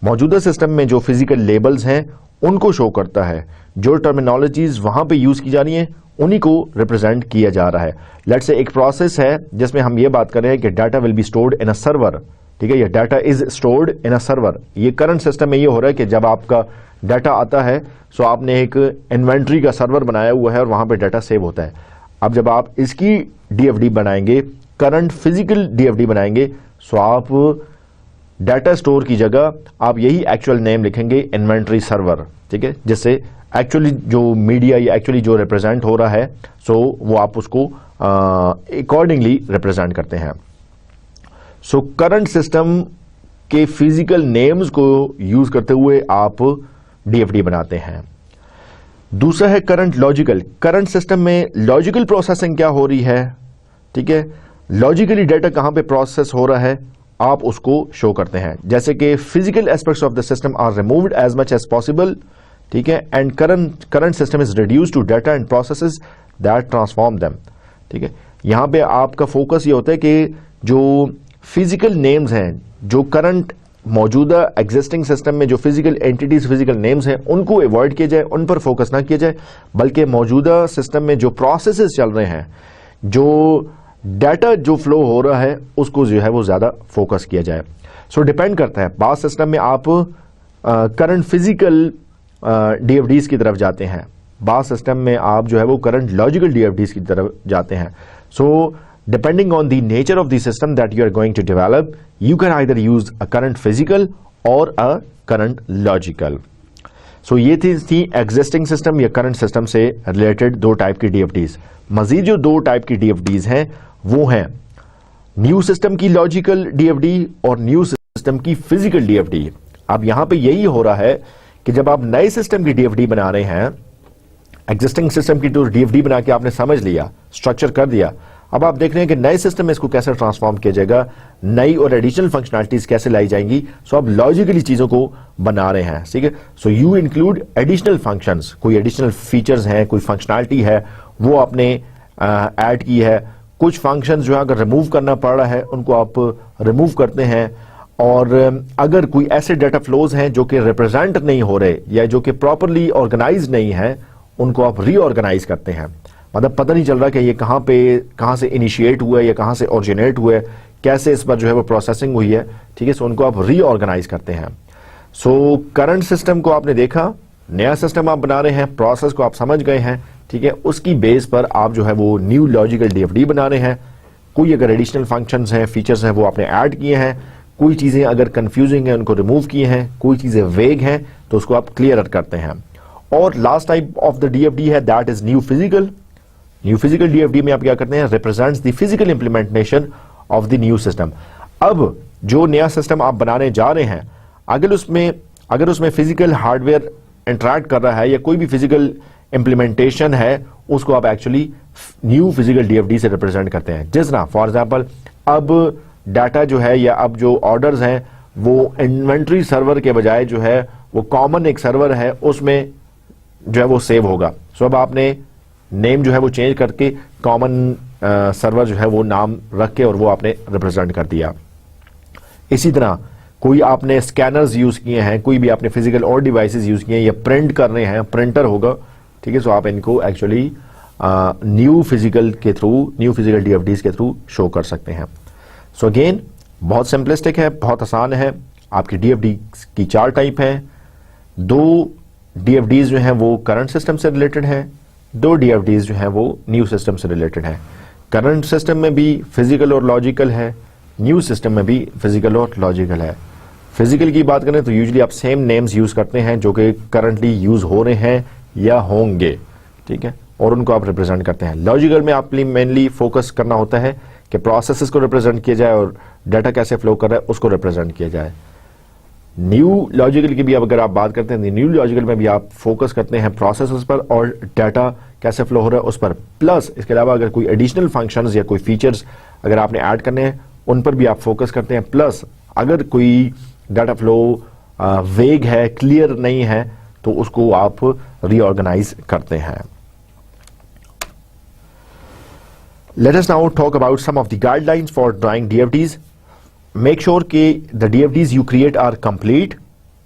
मौजूदा सिस्टम में जो फिजिकल लेबल्स हैं उनको शो करता है, जो टर्मिनोलॉजीज वहां पे यूज की जा रही हैं उन्हीं को रिप्रेजेंट किया जा रहा है। लेट्स से एक प्रोसेस है जिसमें हम ये बात कर रहे हैं कि data will be stored in a server, ठीक है, ये data is stored in a server. ये करंट सिस्टम में ये हो रहा है कि जब आपका डाटा आता है सो आपने एक इन्वेंट्री का सर्वर बनाया हुआ है और वहां पे डाटा सेव होता है। अब जब आप इसकी डीएफडी बनाएंगे, करंट फिजिकल डीएफडी बनाएंगे, सो आप डाटा स्टोर की जगह आप यही एक्चुअल नेम लिखेंगे, इन्वेंट्री सर्वर, ठीक है, जिससे एक्चुअली जो मीडिया या एक्चुअली जो रिप्रेजेंट हो रहा है सो वो आप उसको अकॉर्डिंगली रिप्रेजेंट करते हैं। सो करंट सिस्टम के फिजिकल नेम्स को यूज करते हुए आप डीएफडी बनाते हैं। दूसरा है करंट लॉजिकल। करंट सिस्टम में लॉजिकल प्रोसेसिंग क्या हो रही है, ठीक है, लॉजिकली डाटा कहां पे प्रोसेस हो रहा है आप उसको शो करते हैं। जैसे कि physical aspects of the system are removed as much as possible, ठीक है, and current system is reduced to data and processes that transform them, ठीक है। यहां पे आपका फोकस ये होता है कि जो फिजिकल नेम्स हैं, जो करंट मौजूदा एग्जिस्टिंग सिस्टम में जो फिजिकल एंटिटीज, फिजिकल नेम्स हैं, उनको अवॉइड किया जाए, उन पर फोकस ना किया जाए, बल्कि मौजूदा सिस्टम में जो प्रोसेसेस चल रहे हैं, जो डाटा जो फ्लो हो रहा है, उसको जो है वो ज्यादा फोकस किया जाए। सो डिपेंड करता है, बास सिस्टम में आप करंट फिजिकल डीएफडीज की तरफ जाते हैं, बास सिस्टम में आप जो है वो करंट लॉजिकल डीएफडीज की तरफ जाते हैं। सो depending on the nature of the system that you are going to develop, you can either use a current physical or a current logical. So ये थी existing system या current system से related दो type की DFDs। मजीद जो दो type की DFDs हैं वो हैं न्यू सिस्टम की लॉजिकल DFD और न्यू सिस्टम की फिजिकल DFD। अब यहां पे यही हो रहा है कि जब आप नए सिस्टम की DFD बना रहे हैं, एग्जिस्टिंग सिस्टम की तो DFD बना के आपने समझ लिया, स्ट्रक्चर कर दिया, अब आप देख रहे हैं कि नए सिस्टम में इसको कैसे ट्रांसफॉर्म किया जाएगा, नई और एडिशनल फंक्शनैलिटीज कैसे लाई जाएंगी। सो आप लॉजिकली चीजों को बना रहे हैं, ठीक है। So you include additional functions, कोई एडिशनल फीचर्स हैं, कोई फंक्शनैलिटी है वो आपने ऐड की है, कुछ फंक्शंस जो है अगर रिमूव करना पड़ रहा है उनको आप रिमूव करते हैं, और अगर कोई ऐसे डाटा फ्लोज हैं जो कि रिप्रेजेंट नहीं हो रहे या जो कि प्रॉपरली ऑर्गेनाइज नहीं है, उनको आप रीऑर्गेनाइज करते हैं। मतलब पता नहीं चल रहा कि ये कहां से इनिशिएट हुआ है या कहां से ओरिजिनेट हुआ है, कैसे इस पर जो है वो प्रोसेसिंग हुई है, ठीक है। सो उनको आप रीऑर्गेनाइज करते हैं। सो करंट सिस्टम को आपने देखा, नया सिस्टम आप बना रहे हैं, प्रोसेस को आप समझ गए हैं, ठीक है। उसकी बेस पर आप जो है वो न्यू लॉजिकल डीएफडी बना रहे हैं। कोई अगर एडिशनल फंक्शंस हैं, फीचर्स हैं, वो आपने ऐड किए हैं, कोई चीजें अगर कंफ्यूजिंग है उनको रिमूव किए हैं, कोई चीजें वेग हैं तो उसको आप क्लियर करते हैं। और last type of the DFD है that is new physical. New physical DFD में आप क्या करते हैं, represents the physical implementation of the new system. अब जो नया सिस्टम आप बनाने जा रहे हैं, अगर उसमें फिजिकल हार्डवेयर इंटरैक्ट कर रहा है या कोई भी फिजिकल इंप्लीमेंटेशन है, उसको आप एक्चुअली न्यू फिजिकल डीएफडी से रिप्रेजेंट करते हैं। जिस तरह फॉर एग्जांपल अब डाटा जो है या अब जो ऑर्डर्स हैं वो इन्वेंट्री सर्वर के बजाय जो है वो कॉमन एक सर्वर है, उसमें जो है वो सेव होगा। सो अब आपने नेम जो है वो चेंज करके कॉमन सर्वर जो है वो नाम रख के और वो आपने रिप्रेजेंट कर दिया। इसी तरह कोई आपने स्कैनर्स यूज किए हैं, कोई भी आपने फिजिकल और डिवाइसेस यूज किए हैं या प्रिंट कर रहे हैं, प्रिंटर होगा, ठीक है। सो आप इनको एक्चुअली न्यू फिजिकल डीएफडीज के थ्रू शो कर सकते हैं। सो अगेन बहुत सिंपलिस्टिक है, बहुत आसान है। आपकी डीएफडी की 4 टाइप है। 2 डीएफडीज जो हैं वो करंट सिस्टम से रिलेटेड है, 2 डीएफडीज जो हैं वो न्यू सिस्टम से रिलेटेड है। करंट सिस्टम में भी फिजिकल और लॉजिकल है, न्यू सिस्टम में भी फिजिकल और लॉजिकल है। फिजिकल की बात करें तो यूजुअली आप सेम नेम्स यूज करते हैं जो कि करंटली यूज हो रहे हैं या होंगे, ठीक है, और उनको आप रिप्रेजेंट करते हैं। लॉजिकल में आप मेनली फोकस करना होता है कि प्रोसेसेस को रिप्रेजेंट किया जाए और डाटा कैसे फ्लो कर रहा है उसको रिप्रेजेंट किया जाए। न्यू लॉजिकल की भी अगर आप बात करते हैं, न्यू लॉजिकल में भी आप फोकस करते हैं प्रोसेसेस पर और डाटा कैसे फ्लो हो रहा है उस पर। प्लस इसके अलावा अगर कोई एडिशनल फंक्शंस या कोई फीचर्स अगर आपने ऐड करने हैं उन पर भी आप फोकस करते हैं। प्लस अगर कोई डाटा फ्लो वेग है, क्लियर नहीं है, तो उसको आप रीऑर्गेनाइज करते हैं। Let us now talk about some of the guidelines for drawing DFDs. Make sure कि the DFDs you create are complete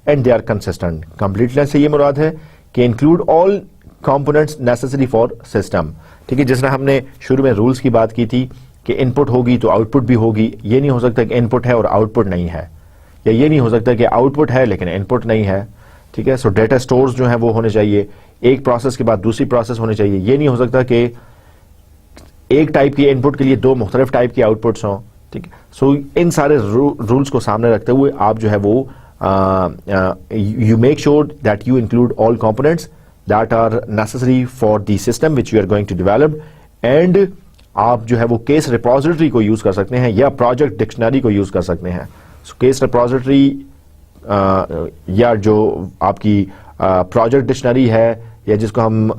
and they are consistent. Completeness से ये मुराद है कि include all components necessary for system. ठीक है, जिस तरह हमने शुरू में रूल्स की बात की थी कि इनपुट होगी तो आउटपुट भी होगी। ये नहीं हो सकता कि इनपुट है और आउटपुट नहीं है, या ये नहीं हो सकता कि आउटपुट है लेकिन इनपुट नहीं है। ठीक है, सो डेटा स्टोर्स जो है वो होने चाहिए, एक प्रोसेस के बाद दूसरी प्रोसेस होनी चाहिए। ये नहीं हो सकता कि एक टाइप की इनपुट के लिए दो मुख्तलिफ टाइप की आउटपुट्स हों। ठीक है, सो इन सारे रूल्स को सामने रखते हुए आप जो है वो you make sure that you include all components that are necessary for the system which you are going to develop, and आप जो है वो केस रिपोजिटरी को यूज कर सकते हैं या प्रोजेक्ट डिक्शनरी को यूज कर सकते हैं। सो केस रिपोजिटरी या जो आपकी प्रोजेक्ट डिक्शनरी है या जिसको हम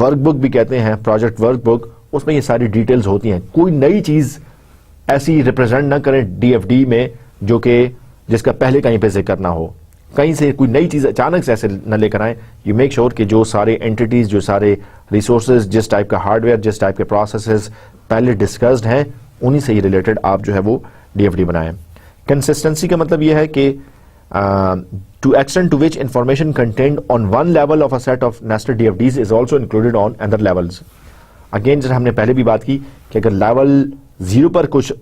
वर्कबुक भी कहते हैं, प्रोजेक्ट वर्कबुक, उसमें ये सारी डिटेल्स होती हैं। कोई नई चीज ऐसी रिप्रेजेंट ना करें डीएफडी में जो कि जिसका पहले कहीं पे जिक्र ना हो, कहीं से कोई नई चीज अचानक से ऐसे न लेकर आए। यू मेक श्योर कि जो सारे एंटिटीज, जो सारे रिसोर्सेज, जिस टाइप का हार्डवेयर, जिस टाइप के प्रोसेसेस पहले डिस्कस्ड हैं, उन्हीं से ही रिलेटेड आप जो है वो डीएफडी बनाएं। कंसिस्टेंसी का मतलब यह है कि to extend to which information content on one level of a set of nested DFDs is also included on other levels. Again जैसे हमने पहले भी बात की कि अगर लेवल 0 पर कुछ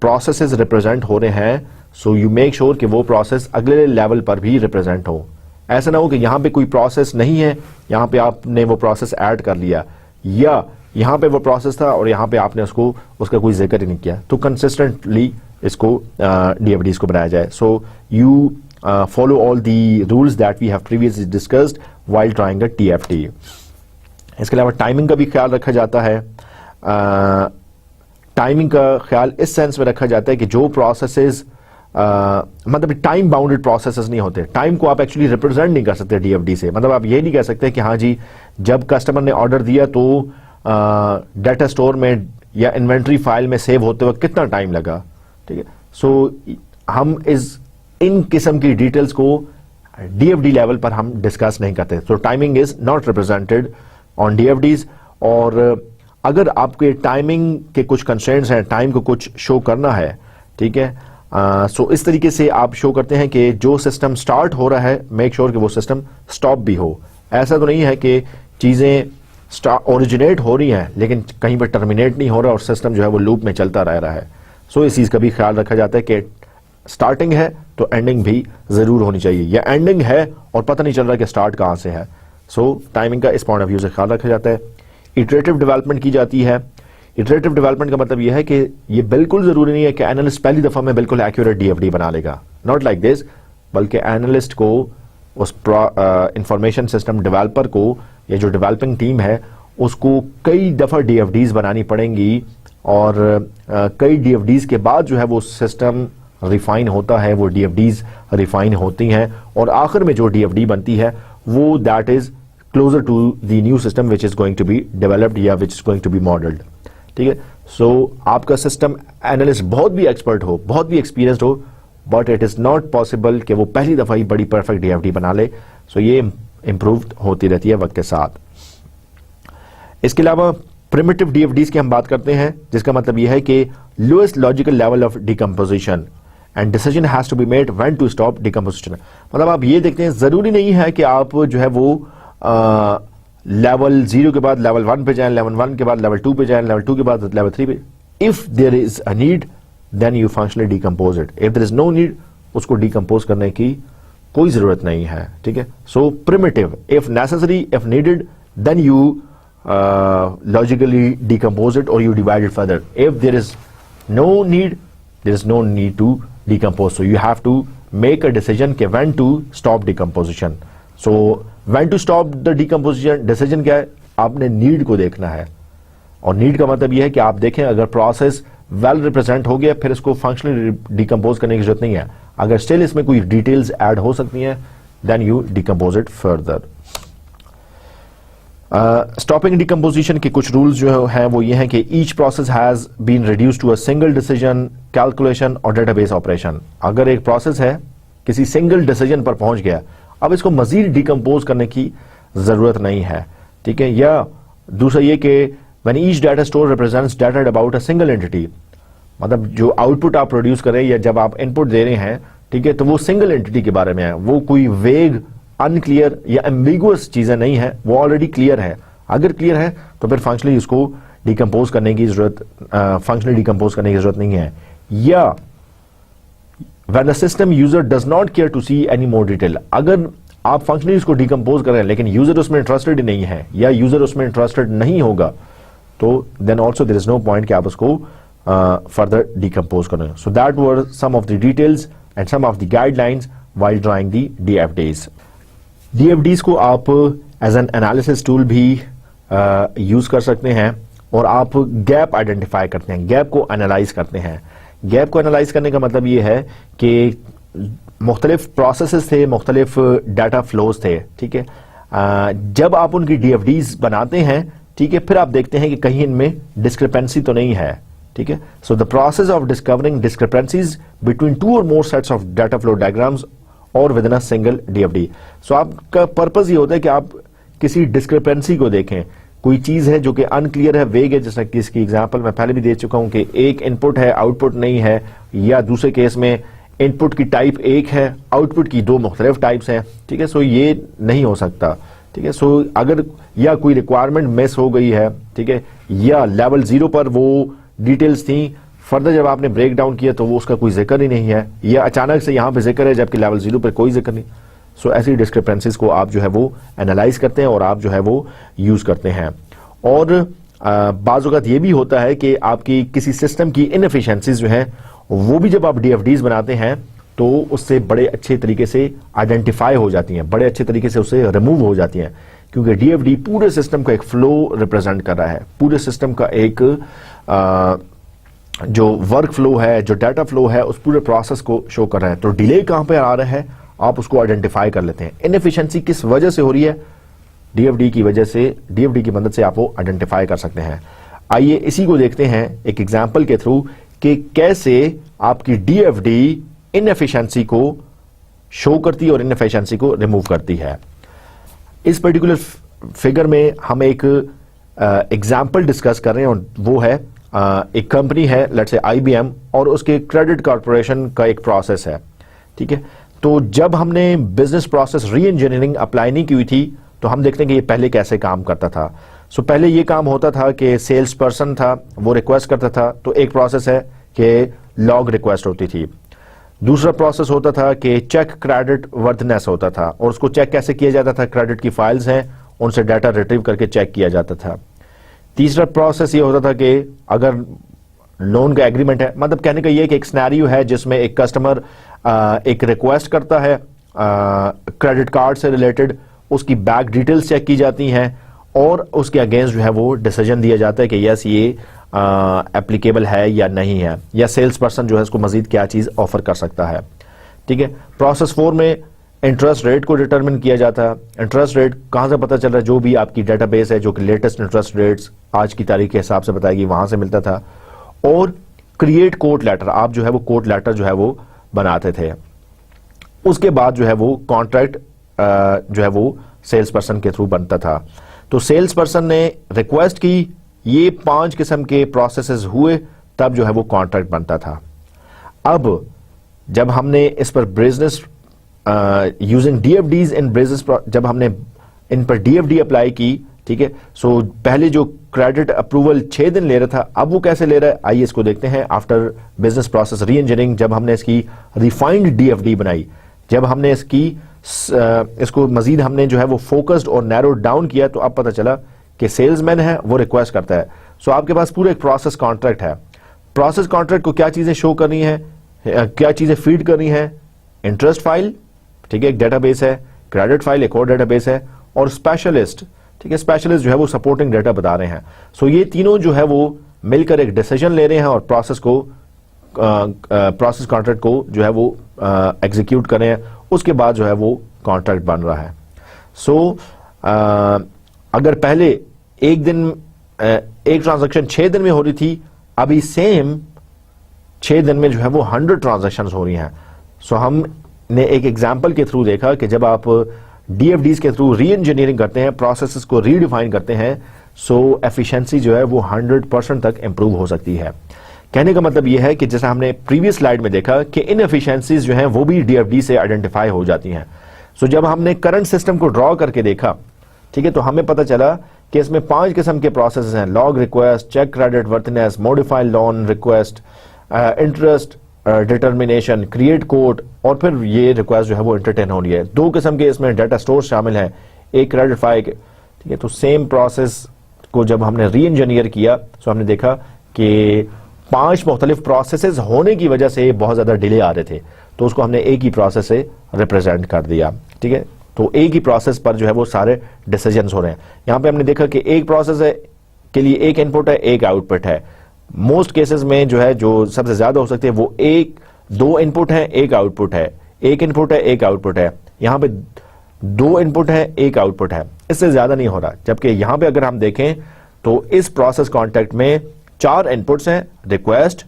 प्रोसेसेस रिप्रेजेंट हो रहे हैं, सो यू मेक श्योर कि वो प्रोसेस अगले लेवल पर भी रिप्रेजेंट हो। ऐसा ना हो कि यहां पे कोई प्रोसेस नहीं है, यहां पे आपने वो प्रोसेस ऐड कर लिया, या यहां पे वो प्रोसेस था और यहां पे आपने उसका कोई जिक्र ही नहीं किया। तो कंसिस्टेंटली इसको डीएफडीज को बनाया जाए। So you follow all the rules that we have previously discussed while drawing a TFD. इसके अलावा टाइमिंग का भी ख्याल रखा जाता है। टाइमिंग का ख्याल इस सेंस में रखा जाता है कि जो प्रोसेसेस मतलब टाइम बाउंडेड प्रोसेसेस नहीं होते। टाइम को आप एक्चुअली रिप्रेजेंट नहीं कर सकते डीएफडी से। मतलब आप ये नहीं कह सकते कि हाँ जी, जब कस्टमर ने ऑर्डर दिया तो डाटा स्टोर में या इन्वेंट्री फाइल में सेव होते वक्त कितना टाइम लगा। ठीक है, सो हम इन किस्म की डिटेल्स को डीएफडी लेवल पर हम डिस्कस नहीं करते। So timing is not represented on DFDs. और अगर आपके टाइमिंग के कुछ कंस्ट्रेंट्स हैं, टाइम को कुछ शो करना है, ठीक है, सो इस तरीके से आप शो करते हैं कि जो सिस्टम स्टार्ट हो रहा है, मेक श्योर कि वो सिस्टम स्टॉप भी हो। ऐसा तो नहीं है कि चीजें ओरिजिनेट हो रही हैं लेकिन कहीं पर टर्मिनेट नहीं हो रहा और सिस्टम जो है वो लूप में चलता रह रहा है। सो इस चीज का भी ख्याल रखा जाता है कि स्टार्टिंग है तो एंडिंग भी जरूर होनी चाहिए, या एंडिंग है और पता नहीं चल रहा कि स्टार्ट कहां से है। सो टाइमिंग का इस पॉइंट ऑफ व्यू से ख्याल रखा जाता है। इटरेटिव डेवलपमेंट की जाती है। इटरेटिव डेवलपमेंट का मतलब यह है कि ये बिल्कुल जरूरी नहीं है कि एनालिस्ट पहली दफा में बिल्कुल एक्यूरेट डीएफडी बना लेगा, नॉट लाइक दिस, बल्कि एनालिस्ट को, उस इंफॉर्मेशन सिस्टम डेवलपर को, ये जो डेवलपिंग टीम है उसको कई दफा डीएफडीज बनानी पड़ेंगी और कई डीएफडीज के बाद जो है वो सिस्टम रिफाइन होता है, वो डीएफडीज रिफाइन होती हैं और आखिर में जो डीएफडी बनती है वो that is closer to the new system which is going to be developed या which is going to be modelled. ठीक है, सो आपका सिस्टम एनालिस्ट बहुत भी एक्सपर्ट हो, बहुत भी एक्सपीरियंस्ड हो, but it is not possible कि वो पहली दफा ही बड़ी परफेक्ट डीएफडी बना ले। सो ये इंप्रूव होती रहती है वक्त के साथ। इसके अलावा प्रिमिटिव डीएफडीज की हम बात करते हैं, जिसका मतलब यह है कि lowest logical level of decomposition and decision has to be made when to stop decomposition. मतलब आप ये देखते हैं, जरूरी नहीं है कि आप जो है वो लेवल 0 के बाद लेवल 1 पे जाएं, लेवल 1 के बाद लेवल 2 पे जाएं, लेवल 2 के बाद लेवल 3 पे। If there is a need then you functionally decompose it. If there is no need, उसको डिकम्पोज करने की कोई जरूरत नहीं है। ठीक है, so primitive, if necessary, if needed, then you logically decompose it और you divide it further. If there is no need, there is no need to decompose, so you have to make a decision कि when to stop decomposition. So when to stop the decomposition, decision क्या है, आपने need को देखना है। और need का मतलब यह है कि आप देखें अगर प्रोसेस वेल रिप्रेजेंट हो गया, फिर इसको फंक्शनली डिकम्पोज करने की जरूरत नहीं है। अगर स्टिल इसमें कोई डिटेल्स ऐड हो सकती हैं, then you decompose it further. Stopping decomposition के कुछ रूल्स जो हैं वो ये हैं कि each process has been reduced to a single decision, calculation और डेटाबेस ऑपरेशन। अगर एक प्रोसेस है किसी सिंगल डिसीजन पर पहुंच गया, अब इसको मजीद डिकम्पोज करने की जरूरत नहीं है। ठीक है, या दूसरा ये कि when each data store represents data about a single entity, मतलब जो आउटपुट आप प्रोड्यूस करें या जब आप इनपुट दे रहे हैं, ठीक है, तो वो सिंगल एंटिटी के बारे में है, वो कोई वेग अनक्लियर या एम्बिगुअस चीजें नहीं है, वो ऑलरेडी क्लियर है। अगर क्लियर है तो फिर फंक्शनली उसको डिकम्पोज करने की जरूरत नहीं है। या when the system user does not care to see any more detail, अगर आप फंक्शनली इसको डिकम्पोज कर रहे हैं लेकिन यूजर उसमें इंटरेस्टेड नहीं है या यूजर उसमें इंटरेस्टेड नहीं होगा, तो then also there is no point कि आप उसको फर्दर डिकम्पोज करें। So that were some of the details and some of the guidelines while drawing the DFDs. DFDs को आप एज एन एनालिसिस टूल भी यूज कर सकते हैं और आप गैप आइडेंटिफाई करते हैं, गैप को एनालाइज करते हैं। गैप को एनालाइज करने का मतलब ये है कि मुख्तलिफ प्रोसेसेस थे, मुख्तलिफ डाटा फ्लोज थे, ठीक है। जब आप उनकी डीएफडीज बनाते हैं, ठीक है, फिर आप देखते हैं कि कहीं इनमें डिस्क्रिपेंसी तो नहीं है, ठीक है। So the process of discovering discrepancies between two और more sets of data flow diagrams और within a single DFD. So आपका पर्पज ये होता है कि आप किसी डिस्क्रिपेंसी को देखें, कोई चीज है जो कि अनक्लियर है, वेग है, जैसा कि इसकी एग्जांपल मैं पहले भी दे चुका हूं कि एक इनपुट है, आउटपुट नहीं है, या दूसरे केस में इनपुट की टाइप एक है, आउटपुट की दो मुख्तलिफ टाइप्स हैं, ठीक है। सो ये नहीं हो सकता, ठीक है। सो अगर या कोई रिक्वायरमेंट मिस हो गई है, ठीक है, या लेवल 0 पर वो डिटेल्स थी, फर्दर जब आपने ब्रेक डाउन किया तो वो उसका कोई जिक्र ही नहीं है, या अचानक से यहां पे जिक्र है जबकि लेवल 0 पर कोई जिक्र नहीं। सो ऐसी डिस्क्रिपेंसीज को आप जो है वो एनालाइज करते हैं और आप जो है वो यूज करते हैं। और बाज़ औक़ात ये भी होता है कि आपकी किसी सिस्टम की इनएफिशिएंसीज जो है वो भी जब आप डीएफडीज बनाते हैं तो उससे बड़े अच्छे तरीके से आइडेंटिफाई हो जाती हैं, बड़े अच्छे तरीके से उससे रिमूव हो जाती हैं, क्योंकि डीएफडी पूरे सिस्टम का एक फ्लो रिप्रेजेंट कर रहा है, पूरे सिस्टम का एक जो वर्क फ्लो है, जो डाटा फ्लो है, उस पूरे प्रोसेस को शो कर रहा है। तो डिले कहां पे आ रहा है आप उसको आइडेंटिफाई कर लेते हैं। इनएफिशिएंसी किस वजह से हो रही है, डीएफडी की वजह से, डीएफडी की मदद से आप वो आइडेंटिफाई कर सकते हैं। आइए इसी को देखते हैं एक एग्जांपल के थ्रू कि कैसे आपकी डीएफडी इनएफिशिएंसी को शो करती है और इनएफिशिएंसी को रिमूव करती है। इस पर्टिकुलर फिगर में हम एक एग्जांपल डिस्कस कर रहे हैं और वो है एक कंपनी है, लेट्स से आईबीएम, और उसके क्रेडिट कॉर्पोरेशन का एक प्रोसेस है, ठीक है। तो जब हमने बिजनेस प्रोसेस री इंजीनियरिंग अप्लाई नहीं की हुई थी तो हम देखते हैं कि ये पहले कैसे काम करता था। सो पहले ये काम होता था कि सेल्स पर्सन था, वो रिक्वेस्ट करता था, तो एक प्रोसेस है कि लॉग रिक्वेस्ट होती थी। दूसरा प्रोसेस होता था कि चेक क्रेडिट वर्थनेस होता था, और उसको चेक कैसे किया जाता था, क्रेडिट की फाइल्स हैं उनसे डाटा रिट्रीव करके चेक किया जाता था। तीसरा प्रोसेस ये होता था कि अगर लोन का एग्रीमेंट है, मतलब कहने का ये कि एक सिनेरियो है जिसमें एक कस्टमर एक रिक्वेस्ट करता है क्रेडिट कार्ड से रिलेटेड, उसकी बैंक डिटेल्स चेक की जाती हैं और उसके अगेंस्ट जो है वो डिसीजन दिया जाता है कि यस ये एप्लीकेबल है या नहीं है, या सेल्स पर्सन जो है इसको मजीद क्या चीज ऑफर कर सकता है, ठीक है। प्रोसेस 4 में इंटरेस्ट रेट को डिटरमिन किया जाता है। इंटरेस्ट रेट कहां से पता चल रहा है, जो भी आपकी डेटाबेस है जो कि लेटेस्ट इंटरेस्ट रेट्स आज की तारीख के हिसाब से बताएगी, वहां से मिलता था। और क्रिएट कोर्ट लेटर, आप जो है वो कोर्ट लेटर जो है वो बनाते थे। उसके बाद जो है वो कॉन्ट्रैक्ट जो है वो सेल्स पर्सन के थ्रू बनता था। तो सेल्स पर्सन ने रिक्वेस्ट की, ये 5 किस्म के प्रोसेसेस हुए, तब जो है वो कॉन्ट्रैक्ट बनता था। अब जब हमने इस पर बिजनेस यूजिंग डीएफडीज इन बिजनेस, जब हमने इन पर डीएफडी अप्लाई की, ठीक है। सो पहले जो क्रेडिट अप्रूवल 6 दिन ले रहा था, अब वो कैसे ले रहा है, आइए इसको देखते हैं। आफ्टर बिजनेस प्रोसेस री इंजीनियरिंग, जब हमने इसकी रिफाइंड डीएफडी बनाई, जब हमने इसको मजीद हमने जो है वो फोकस्ड और नैरो डाउन किया, तो अब पता चला कि सेल्समैन है वो रिक्वेस्ट करता है। सो आपके पास पूरा एक प्रोसेस कॉन्ट्रैक्ट है। प्रोसेस कॉन्ट्रैक्ट को क्या चीजें शो करनी है, क्या चीजें फीड करनी है, इंटरेस्ट फाइल, ठीक है, एक डेटाबेस है, क्रेडिट फाइल एक और डेटाबेस है, और स्पेशलिस्ट, ठीक है, स्पेशलिस्ट जो है वो सपोर्टिंग डेटा बता रहे हैं। सो ये तीनों जो है वो मिलकर एक डिसीजन ले रहे हैं और प्रोसेस कॉन्ट्रैक्ट को जो है वो एग्जीक्यूट कर रहे हैं। उसके बाद जो है वो कॉन्ट्रैक्ट बन रहा है। सो अगर पहले एक ट्रांजैक्शन 6 दिन में हो रही थी, अभी सेम 6 दिन में जो है वो 100 ट्रांजैक्शंस हो रही हैं। सो हमने एक एग्जांपल के थ्रू देखा कि जब आप डीएफडीज के थ्रू री इंजीनियरिंग करते हैं, प्रोसेसेस को रीडिफाइन करते हैं, सो एफिशिएंसी जो है वो 100% तक इंप्रूव हो सकती है। कहने का मतलब यह है कि जैसा हमने प्रीवियस स्लाइड में देखा कि इनएफिशिएंसीज जो हैं वो भी डीएफडी से आइडेंटिफाई हो जाती हैं। सो जब हमने करंट सिस्टम को ड्रॉ करके देखा, ठीक है, तो हमें पता चला कि इसमें 5 किस्म के प्रोसेस हैं, log request, check credit worthiness, modify loan request, interest determination, create code, और फिर ये रिक्वेस्ट जो है वो एंटरटेन हो रही है। 2 किस्म के इसमें डाटा स्टोर शामिल है, एक क्रेडिट फाइल, ठीक है। तो सेम प्रोसेस को जब हमने री इंजीनियर किया तो हमने देखा कि 5 मुख्तलिफ प्रोसेसेस होने की वजह से बहुत ज्यादा डिले आ रहे थे, तो उसको हमने एक ही प्रोसेस से रिप्रेजेंट कर दिया, ठीक है। तो एक ही प्रोसेस पर जो है वो सारे डिसीजंस हो रहे हैं। यहां पे हमने देखा कि एक प्रोसेस है के लिए एक इनपुट है, एक आउटपुट है। मोस्ट केसेस में जो है, जो सबसे ज्यादा हो सकती है, वो 2 इनपुट है, एक आउटपुट है, एक इनपुट है, एक आउटपुट है। यहां पे 2 इनपुट है, एक आउटपुट है, इससे ज्यादा नहीं हो रहा। जबकि यहां पे अगर हम देखें तो इस प्रोसेस कॉन्टेक्ट में 4 इनपुट्स हैं, रिक्वेस्ट,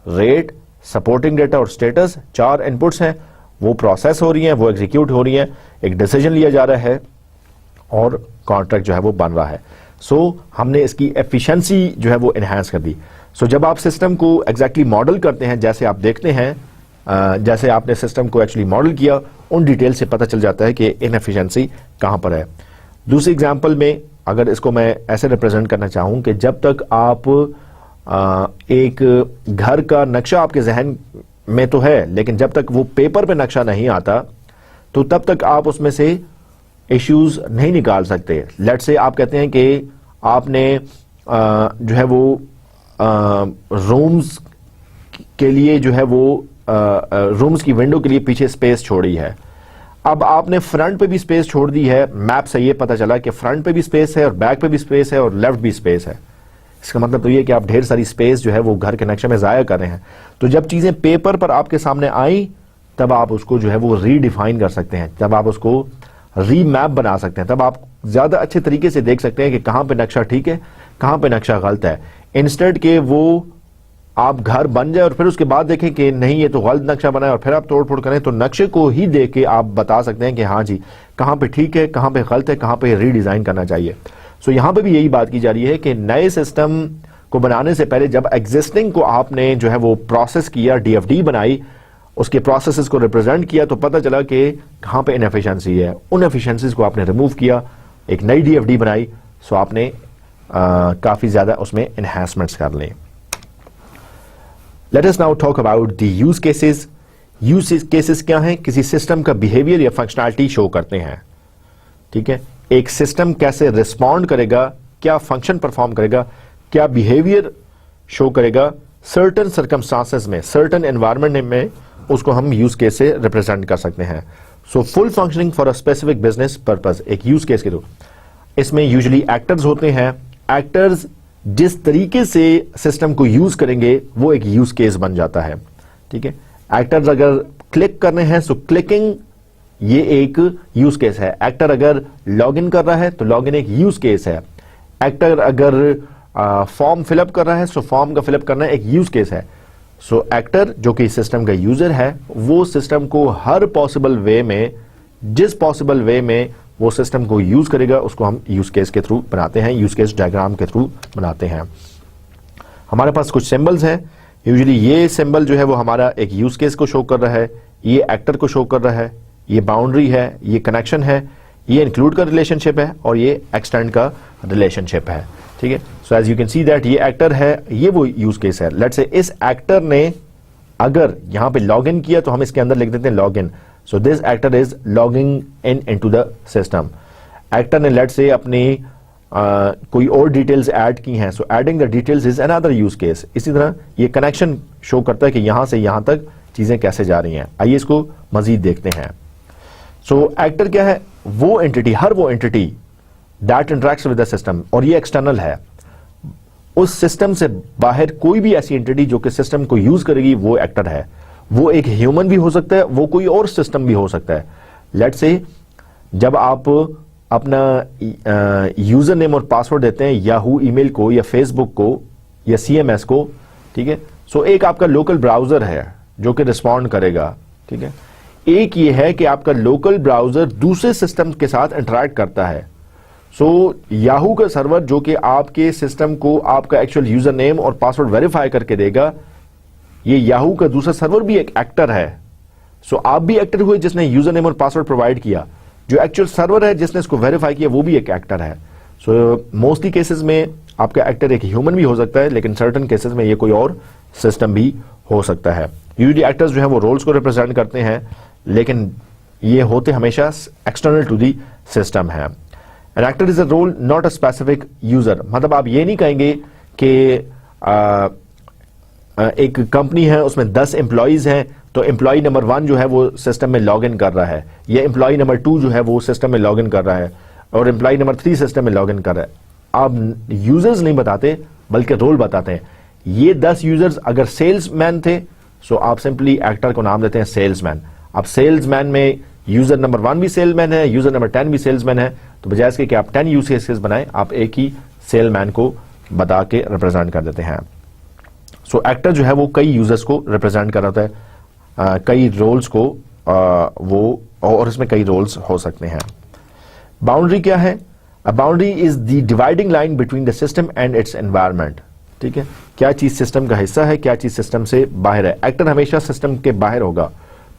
रेट, सपोर्टिंग डेटा और स्टेटस। 4 इनपुट्स हैं, वो प्रोसेस हो रही हैं, वो एग्जीक्यूट हो रही हैं, एक डिसीजन लिया जा रहा है और कॉन्ट्रैक्ट जो है वो बन रहा है। सो हमने इसकी एफिशिएंसी जो है वो एनहांस कर दी। सो जब आप सिस्टम को एग्जैक्टली मॉडल करते हैं, जैसे आप देखते हैं, जैसे आपने सिस्टम को एक्चुअली मॉडल किया, उन डिटेल से पता चल जाता है कि इनएफिशिएंसी कहां पर है। दूसरी एग्जांपल में अगर इसको मैं ऐसे रिप्रेजेंट करना चाहूं कि जब तक आप एक घर का नक्शा आपके जहन में तो है, लेकिन जब तक वो पेपर पे नक्शा नहीं आता तो तब तक आप उसमें से इश्यूज नहीं निकाल सकते। लेट्स से आप कहते हैं कि आपने जो है वो रूम्स के लिए जो है वो रूम्स की विंडो के लिए पीछे स्पेस छोड़ी है। अब आपने फ्रंट पे भी स्पेस छोड़ दी है, मैप से ये पता चला कि फ्रंट पे भी स्पेस है और बैक पे भी स्पेस है और लेफ्ट भी स्पेस है। इसका मतलब तो ये कि आप ढेर सारी स्पेस जो है वो घर के नक्शे में जाया कर रहे हैं। तो जब चीजें पेपर पर आपके सामने आई तब आप उसको जो है वो रीडिफाइन कर सकते हैं, तब आप उसको रीमैप बना सकते हैं, तब आप ज्यादा अच्छे तरीके से देख सकते हैं कि कहां पे नक्शा ठीक है, कहां पे नक्शा गलत है। इंस्टेड के वो आप घर बन जाए और फिर उसके बाद देखें कि नहीं ये तो गलत नक्शा बना है और फिर आप तोड़ फोड़ करें, तो नक्शे को ही देख के आप बता सकते हैं कि हाँ जी कहां पे ठीक है, कहां पे गलत है, कहां पे रीडिजाइन करना चाहिए। सो यहां पे भी यही बात की जा रही है कि नए सिस्टम को बनाने से पहले जब एग्जिस्टिंग को आपने जो है वो प्रोसेस किया, डीएफडी बनाई, उसके प्रोसेसेस को रिप्रेजेंट किया, तो पता चला कि कहां पे इनएफिशिएंसी है। उन एफिशिएंसीज को आपने रिमूव किया, एक नई डीएफडी बनाई, सो आपने काफी ज्यादा उसमें एनहांसमेंट्स कर लें। Let us now talk about the use cases. Use cases क्या हैं? किसी सिस्टम का बिहेवियर या फंक्शनैलिटी शो करते हैं, ठीक है। एक सिस्टम कैसे रिस्पॉन्ड करेगा, क्या फंक्शन परफॉर्म करेगा, क्या बिहेवियर शो करेगा सर्टन सर्कमस्टांसेस में, सर्टन एनवायरनमेंट में, उसको हम यूज केस से रिप्रेजेंट कर सकते हैं। So full functioning for a specific business purpose, एक यूज केस के थ्रू। इसमें यूजुअली एक्टर्स होते हैं। एक्टर्स जिस तरीके से सिस्टम को यूज करेंगे वो एक यूज केस बन जाता है, ठीक है। एक्टर्स अगर क्लिक करने हैं सो क्लिकिंग ये एक यूज केस है। एक्टर अगर लॉग इन कर रहा है तो लॉग इन एक यूज केस है। एक्टर अगर फॉर्म फिलअप कर रहा है सो फॉर्म का फिलअप करना एक यूज केस है। सो एक्टर जो कि सिस्टम का यूजर है वो सिस्टम को हर पॉसिबल वे में, जिस पॉसिबल वे में वो सिस्टम को यूज करेगा उसको हम यूज केस के थ्रू बनाते हैं, यूज केस डायग्राम के थ्रू बनाते हैं। हमारे पास कुछ सिंबल्स हैं। यूजुअली ये सिंबल जो है वो हमारा एक यूज केस को शो कर रहा है, ये एक्टर को शो कर रहा है, ये बाउंड्री है, ये कनेक्शन है, ये इंक्लूड का रिलेशनशिप है और ये एक्सटेंड का रिलेशनशिप है, ठीक है। So as you can see that ये एक्टर है, ये वो यूज केस है। लेट्स से इस एक्टर ने अगर यहां पे लॉग इन किया तो हम इसके अंदर लिख देते हैं log in. So this actor is logging in into the system. Actor ने लेट्स से अपनी कोई और डिटेल्स ऐड की हैं, so adding the details is another use case. इसी तरह ये कनेक्शन शो करता है कि यहां से यहां तक चीजें कैसे जा रही हैं। आइए इसको मजीद देखते हैं। सो एक्टर क्या है? वो एंटिटी, हर वो entity that interacts with the system, और ये एक्सटर्नल है। उस सिस्टम से बाहर कोई भी ऐसी एंटिटी जो कि सिस्टम को यूज करेगी वो एक्टर है। वो एक ह्यूमन भी हो सकता है, वो कोई और सिस्टम भी हो सकता है। लेट्स से जब आप अपना यूजर नेम और पासवर्ड देते हैं याहू ईमेल को या फेसबुक को या सीएमएस को, ठीक है। सो एक आपका लोकल ब्राउजर है जो कि रिस्पॉन्ड करेगा, ठीक है। एक ये है कि आपका लोकल ब्राउजर दूसरे सिस्टम के साथ इंटरैक्ट करता है। सो याहू का सर्वर जो कि आपके सिस्टम को आपका एक्चुअल यूजर नेम और पासवर्ड वेरीफाई करके देगा, ये याहू का दूसरा सर्वर भी एक एक्टर है। सो आप भी एक्टर हुए जिसने यूजर नेम और पासवर्ड प्रोवाइड किया, जो एक्चुअल सर्वर है जिसने इसको वेरीफाई किया वो भी एक एक्टर है। सो मोस्टली केसेस में आपका एक्टर एक ह्यूमन भी हो सकता है, लेकिन सर्टन केसेस में ये कोई और सिस्टम भी हो सकता है। यूजुअली एक्टर्स जो है वो रोल्स को रिप्रेजेंट करते हैं, लेकिन ये होते हमेशा एक्सटर्नल टू दी सिस्टम है। An actor is a role not a specific user, मतलब आप ये नहीं कहेंगे कि एक कंपनी है उसमें 10 एम्प्लॉइज हैं तो एम्प्लॉय नंबर 1 जो है वो सिस्टम में लॉग इन कर रहा है, या एम्प्लॉय नंबर 2 जो है वो सिस्टम में लॉग इन कर रहा है, और एम्प्लॉय नंबर 3 सिस्टम में लॉग इन कर रहा है। आप यूजर्स नहीं बताते बल्कि रोल बताते हैं। ये 10 यूजर्स अगर सेल्समैन थे सो आप सिंपली एक्टर को नाम देते हैं सेल्समैन। अब सेल्समैन में यूजर नंबर 1 भी सेल्समैन है, यूजर नंबर 10 भी सेल्समैन है, तो बजाय इसके कि आप 10 यूज केसेस बनाएं, आप एक ही सेल्समैन को बता के रिप्रेजेंट कर देते हैं। सो एक्टर जो है वो कई यूजर्स को रिप्रेजेंट कर रहा है, कई रोल्स को वो, और इसमें कई रोल्स हो सकते हैं। बाउंड्री क्या है? A boundary is the dividing line between the system and its environment. ठीक है, क्या चीज सिस्टम का हिस्सा है, क्या चीज सिस्टम से बाहर है। एक्टर हमेशा सिस्टम के बाहर होगा,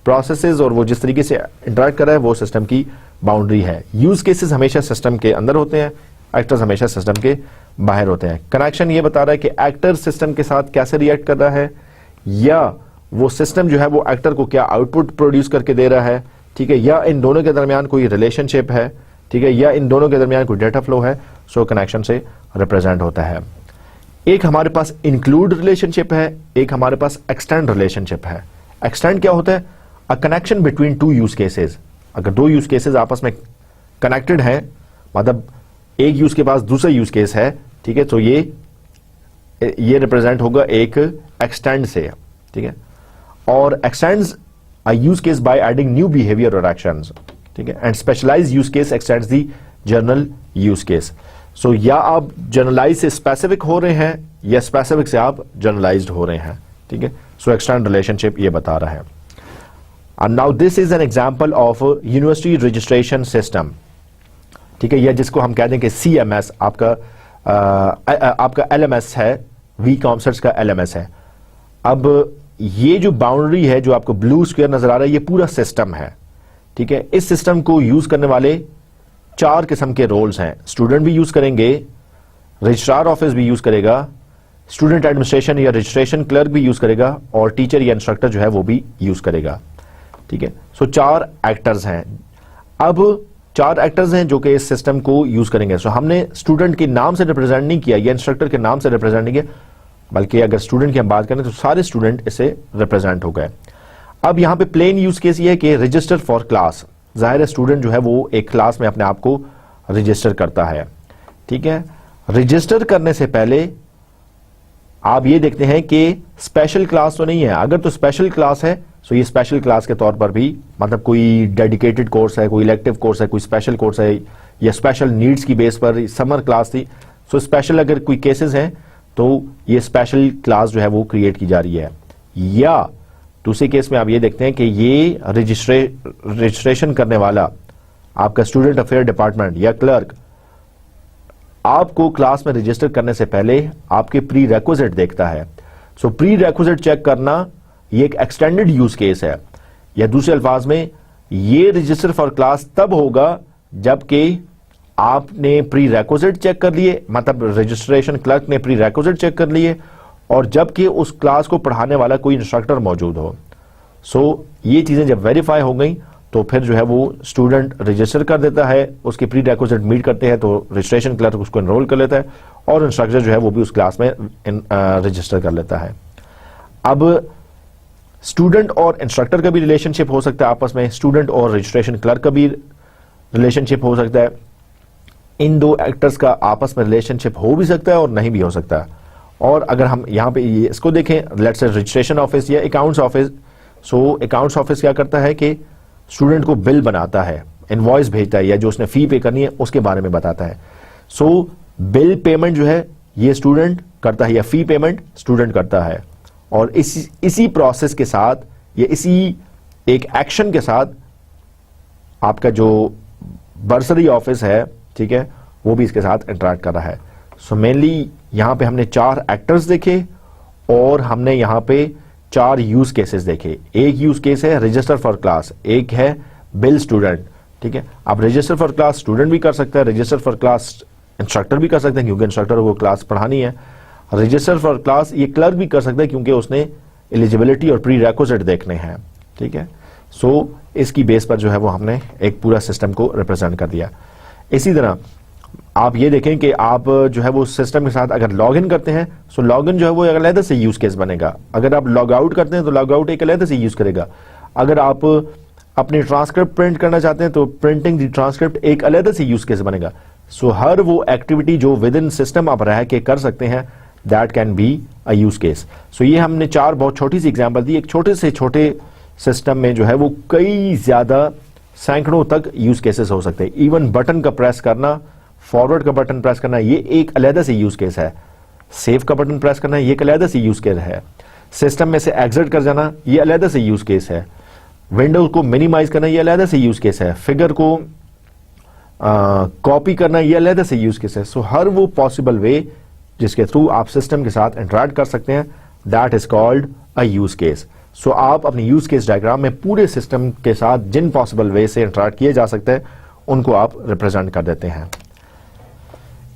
प्रोसेसेस और वो जिस तरीके से इंटरेक्ट कर रहा है वो सिस्टम की बाउंड्री है। यूज केसेस हमेशा सिस्टम के अंदर होते हैं, एक्टर्स हमेशा सिस्टम के बाहर होते हैं। कनेक्शन ये बता रहा है कि एक्टर सिस्टम के साथ कैसे रिएक्ट कर रहा है, या वो सिस्टम जो है वो एक्टर को क्या आउटपुट प्रोड्यूस करके दे रहा है, ठीक है, या इन दोनों के दरमियान कोई रिलेशनशिप है, ठीक है, या इन दोनों के दरमियान कोई डेटा फ्लो है। सो कनेक्शन से रिप्रेजेंट होता है। एक हमारे पास इंक्लूड रिलेशनशिप है, एक हमारे पास एक्सटेंड रिलेशनशिप है। एक्सटेंड क्या होता है? अ कनेक्शन बिटवीन 2 यूज केसेस। अगर 2 यूज केसेस आपस में कनेक्टेड है, मतलब एक यूज के पास दूसरा यूज केस है, ठीक है, तो ये रिप्रेजेंट होगा एक एक्सटेंड से। ठीक है, और extends a use case by adding new behaviour और एक्शंस। ठीक है, and specialised use case extends the general use case. So या आप जनरलाइज से स्पेसिफिक हो रहे हैं या स्पेसिफिक से आप जनरलाइज्ड हो रहे हैं। ठीक है, सो एक्सटेंड रिलेशनशिप ये बता रहा है। And now this is an example of university registration system. ठीक है, या जिसको हम कहते हैं कि CMS आपका LMS है, वी कॉमर्स का LMS है। अब ये जो बाउंड्री है जो आपको ब्लू स्क्वायर नजर आ रहा है, ये पूरा सिस्टम है। ठीक है, इस सिस्टम को यूज करने वाले 4 किस्म के रोल्स हैं। स्टूडेंट भी यूज करेंगे, रजिस्ट्रार ऑफिस भी यूज करेगा, स्टूडेंट एडमिनिस्ट्रेशन या रजिस्ट्रेशन क्लर्क भी यूज करेगा, और टीचर या इंस्ट्रक्टर जो है वो भी यूज करेगा। ठीक है, सो 4 एक्टर्स हैं। अब 4 एक्टर्स हैं जो कि इस सिस्टम को यूज करेंगे। सो हमने स्टूडेंट के नाम से रिप्रेजेंट नहीं किया या इंस्ट्रक्टर के नाम से रिप्रेजेंट नहीं किया, बल्कि अगर स्टूडेंट की हम बात करें तो सारे स्टूडेंट इससे रिप्रेजेंट हो गए। अब यहां पे प्लेन यूज केस ये है कि रजिस्टर फॉर क्लास। जाहिर है स्टूडेंट जो है वो एक क्लास में अपने आप को रजिस्टर करता है। ठीक है, रजिस्टर करने से पहले आप ये देखते हैं कि स्पेशल क्लास तो नहीं है। अगर तो स्पेशल क्लास है तो ये स्पेशल क्लास के तौर पर भी, मतलब कोई डेडिकेटेड कोर्स है, कोई इलेक्टिव कोर्स है, कोई स्पेशल कोर्स है, या स्पेशल नीड्स की बेस पर समर क्लास थी, सो स्पेशल अगर कोई केसेस हैं तो ये स्पेशल क्लास जो है वो क्रिएट की जा रही है। या दूसरे केस में आप ये देखते हैं कि ये रजिस्ट्रेशन करने वाला आपका स्टूडेंट अफेयर डिपार्टमेंट या क्लर्क आपको क्लास में रजिस्टर करने से पहले आपके प्री रेक्विजिट देखता है। सो प्री रेक्विजिट चेक करना ये एक एक्सटेंडेड यूज केस है, या दूसरे अल्फाज में ये रजिस्टर फॉर क्लास तब होगा जबकि आपने प्री रेक्विजिट चेक कर लिए, मतलब रजिस्ट्रेशन क्लर्क ने प्री रेक्विजिट चेक कर लिए, और जबकि उस क्लास को पढ़ाने वाला कोई इंस्ट्रक्टर मौजूद हो। सो ये चीजें जब वेरीफाई हो गई तो फिर जो है वो स्टूडेंट रजिस्टर कर देता है, उसके प्री रेक्विजिट मीट करते हैं तो रजिस्ट्रेशन क्लर्क उसको एनरोल कर लेता है, और इंस्ट्रक्टर जो है वो भी उस क्लास में रजिस्टर कर लेता है। अब स्टूडेंट और इंस्ट्रक्टर का भी रिलेशनशिप हो सकता है आपस में, स्टूडेंट और रजिस्ट्रेशन क्लर्क का भी रिलेशनशिप हो सकता है। इन 2 एक्टर्स का आपस में रिलेशनशिप हो भी सकता है और नहीं भी हो सकता है। और अगर हम यहाँ पे इसको देखें, लेट्स से रजिस्ट्रेशन ऑफिस या अकाउंट्स ऑफिस। सो अकाउंट्स ऑफिस क्या करता है कि स्टूडेंट को बिल बनाता है, इनवॉइस भेजता है, या जो उसने फी पे करनी है उसके बारे में बताता है। सो बिल पेमेंट जो है ये स्टूडेंट करता है, या फी पेमेंट स्टूडेंट करता है, और इसी प्रोसेस के साथ या इसी एक एक्शन के साथ आपका जो बर्सरी ऑफिस है, ठीक है, वो भी इसके साथ इंटरेक्ट कर रहा है। सो मेनली यहां पे हमने 4 एक्टर्स देखे और हमने यहां पे 4 यूज केसेस देखे। एक यूज केस है रजिस्टर फॉर क्लास, एक है बिल स्टूडेंट, ठीक है। अब रजिस्टर फॉर क्लास स्टूडेंट भी कर सकता है, रजिस्टर फॉर क्लास इंस्ट्रक्टर भी कर सकते हैं क्योंकि इंस्ट्रक्टर को क्लास पढ़ानी है, रजिस्टर फॉर क्लास ये क्लर्क भी कर सकता है क्योंकि उसने एलिजिबिलिटी और प्री रिक्विजिट देखने हैं, ठीक है। सो इसकी बेस पर जो है वो हमने एक पूरा सिस्टम को रिप्रेजेंट कर दिया। इसी तरह आप ये देखें कि आप जो है वो सिस्टम के साथ अगर लॉग इन करते हैं, सो लॉग इन जो है वो एक अलग से यूज केस बनेगा। अगर आप लॉग आउट करते हैं तो लॉग आउट एक अलग से यूज करेगा। अगर आप अपनी ट्रांसक्रिप्ट प्रिंट करना चाहते हैं तो प्रिंटिंग दी ट्रांसक्रिप्ट एक अलग से यूज केस बनेगा। सो हर वो एक्टिविटी जो विद इन सिस्टम आप रह के कर सकते हैं, that can be a use case. सो ये हमने 4 बहुत छोटी सी एग्जांपल दी। एक छोटे से छोटे सिस्टम में जो है वो कई ज्यादा सैकड़ों तक यूज केसेस हो सकते हैं। इवन बटन का प्रेस करना, फॉरवर्ड का बटन प्रेस करना, ये एक अलग से यूज केस है। सेव का बटन प्रेस करना, ये एक अलग से यूज केस है। सिस्टम में से एग्जिट कर जाना, ये अलग से यूज केस है। विंडोज को मिनिमाइज करना, ये अलग से यूज केस है। फिगर को कॉपी करना, ये अलग से यूज केस है। सो हर वो पॉसिबल वे जिसके थ्रू आप सिस्टम के साथ इंटरेक्ट कर सकते हैं, that is called a use case. सो आप अपनी यूज केस डायग्राम में पूरे सिस्टम के साथ जिन पॉसिबल वे से इंटरेक्ट किए जा सकते हैं उनको आप रिप्रेजेंट कर देते हैं।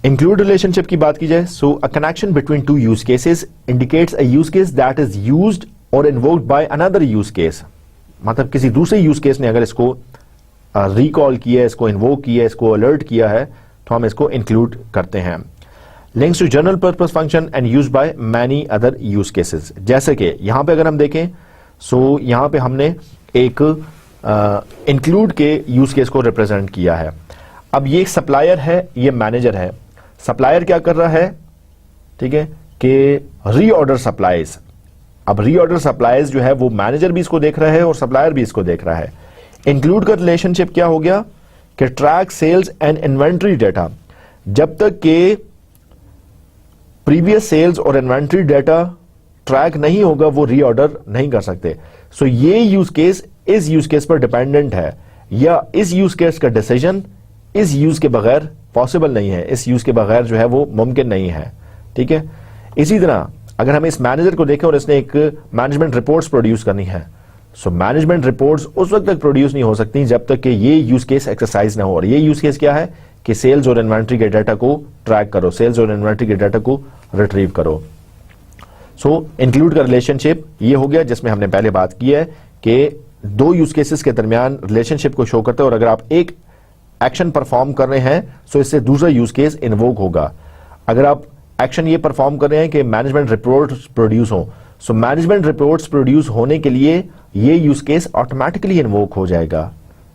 इंक्लूड रिलेशनशिप की बात की जाए, so a connection between 2 use cases indicates a use case that is used और invoked by another use case. मतलब किसी दूसरे यूज केस ने अगर इसको रिकॉल किया है, इसको इन्वोक किया है, इसको अलर्ट किया है, तो हम इसको इंक्लूड करते हैं। Links to general purpose function and used by many other use cases. जैसे कि यहां पे अगर हम देखें, सो यहां पे हमने एक इंक्लूड के यूज केस को रिप्रेजेंट किया है। अब ये सप्लायर है, ये मैनेजर है। सप्लायर क्या कर रहा है, ठीक है, कि रीऑर्डर सप्लाईज। अब रीऑर्डर सप्लाईज जो है वो मैनेजर भी इसको देख रहा है और सप्लायर भी इसको देख रहा है। इंक्लूड का रिलेशनशिप क्या हो गया कि track sales and inventory data. जब तक के प्रीवियस सेल्स और इन्वेंट्री डेटा ट्रैक नहीं होगा वो रीऑर्डर नहीं कर सकते। सो ये यूज केस इस यूज केस पर डिपेंडेंट है, या इस यूज केस का डिसीजन इस यूज के बगैर पॉसिबल नहीं है, इस यूज के बगैर जो है वो मुमकिन नहीं है, ठीक है। इसी तरह अगर हम इस मैनेजर को देखें और इसने एक मैनेजमेंट रिपोर्ट्स प्रोड्यूस करनी है, सो मैनेजमेंट रिपोर्ट्स उस वक्त तक प्रोड्यूस नहीं हो सकती जब तक कि ये यूज केस एक्सरसाइज ना हो। और ये यूज केस क्या है कि सेल्स और इन्वेंट्री के डाटा को ट्रैक करो, सेल्स और इन्वेंट्री के डाटा को रिट्रीव करो। सो इंक्लूड का रिलेशनशिप ये हो गया जिसमें हमने पहले बात की है कि 2 यूज केसेस के दरमियान रिलेशनशिप को शो करते हैं, और अगर आप एक एक्शन परफॉर्म कर रहे हैं तो इससे दूसरा यूज केस इन्वोक होगा। अगर आप एक्शन ये परफॉर्म कर रहे हैं कि मैनेजमेंट रिपोर्ट्स प्रोड्यूस हो, सो मैनेजमेंट रिपोर्ट्स प्रोड्यूस होने के लिए ये यूज केस ऑटोमेटिकली इन्वोक हो जाएगा,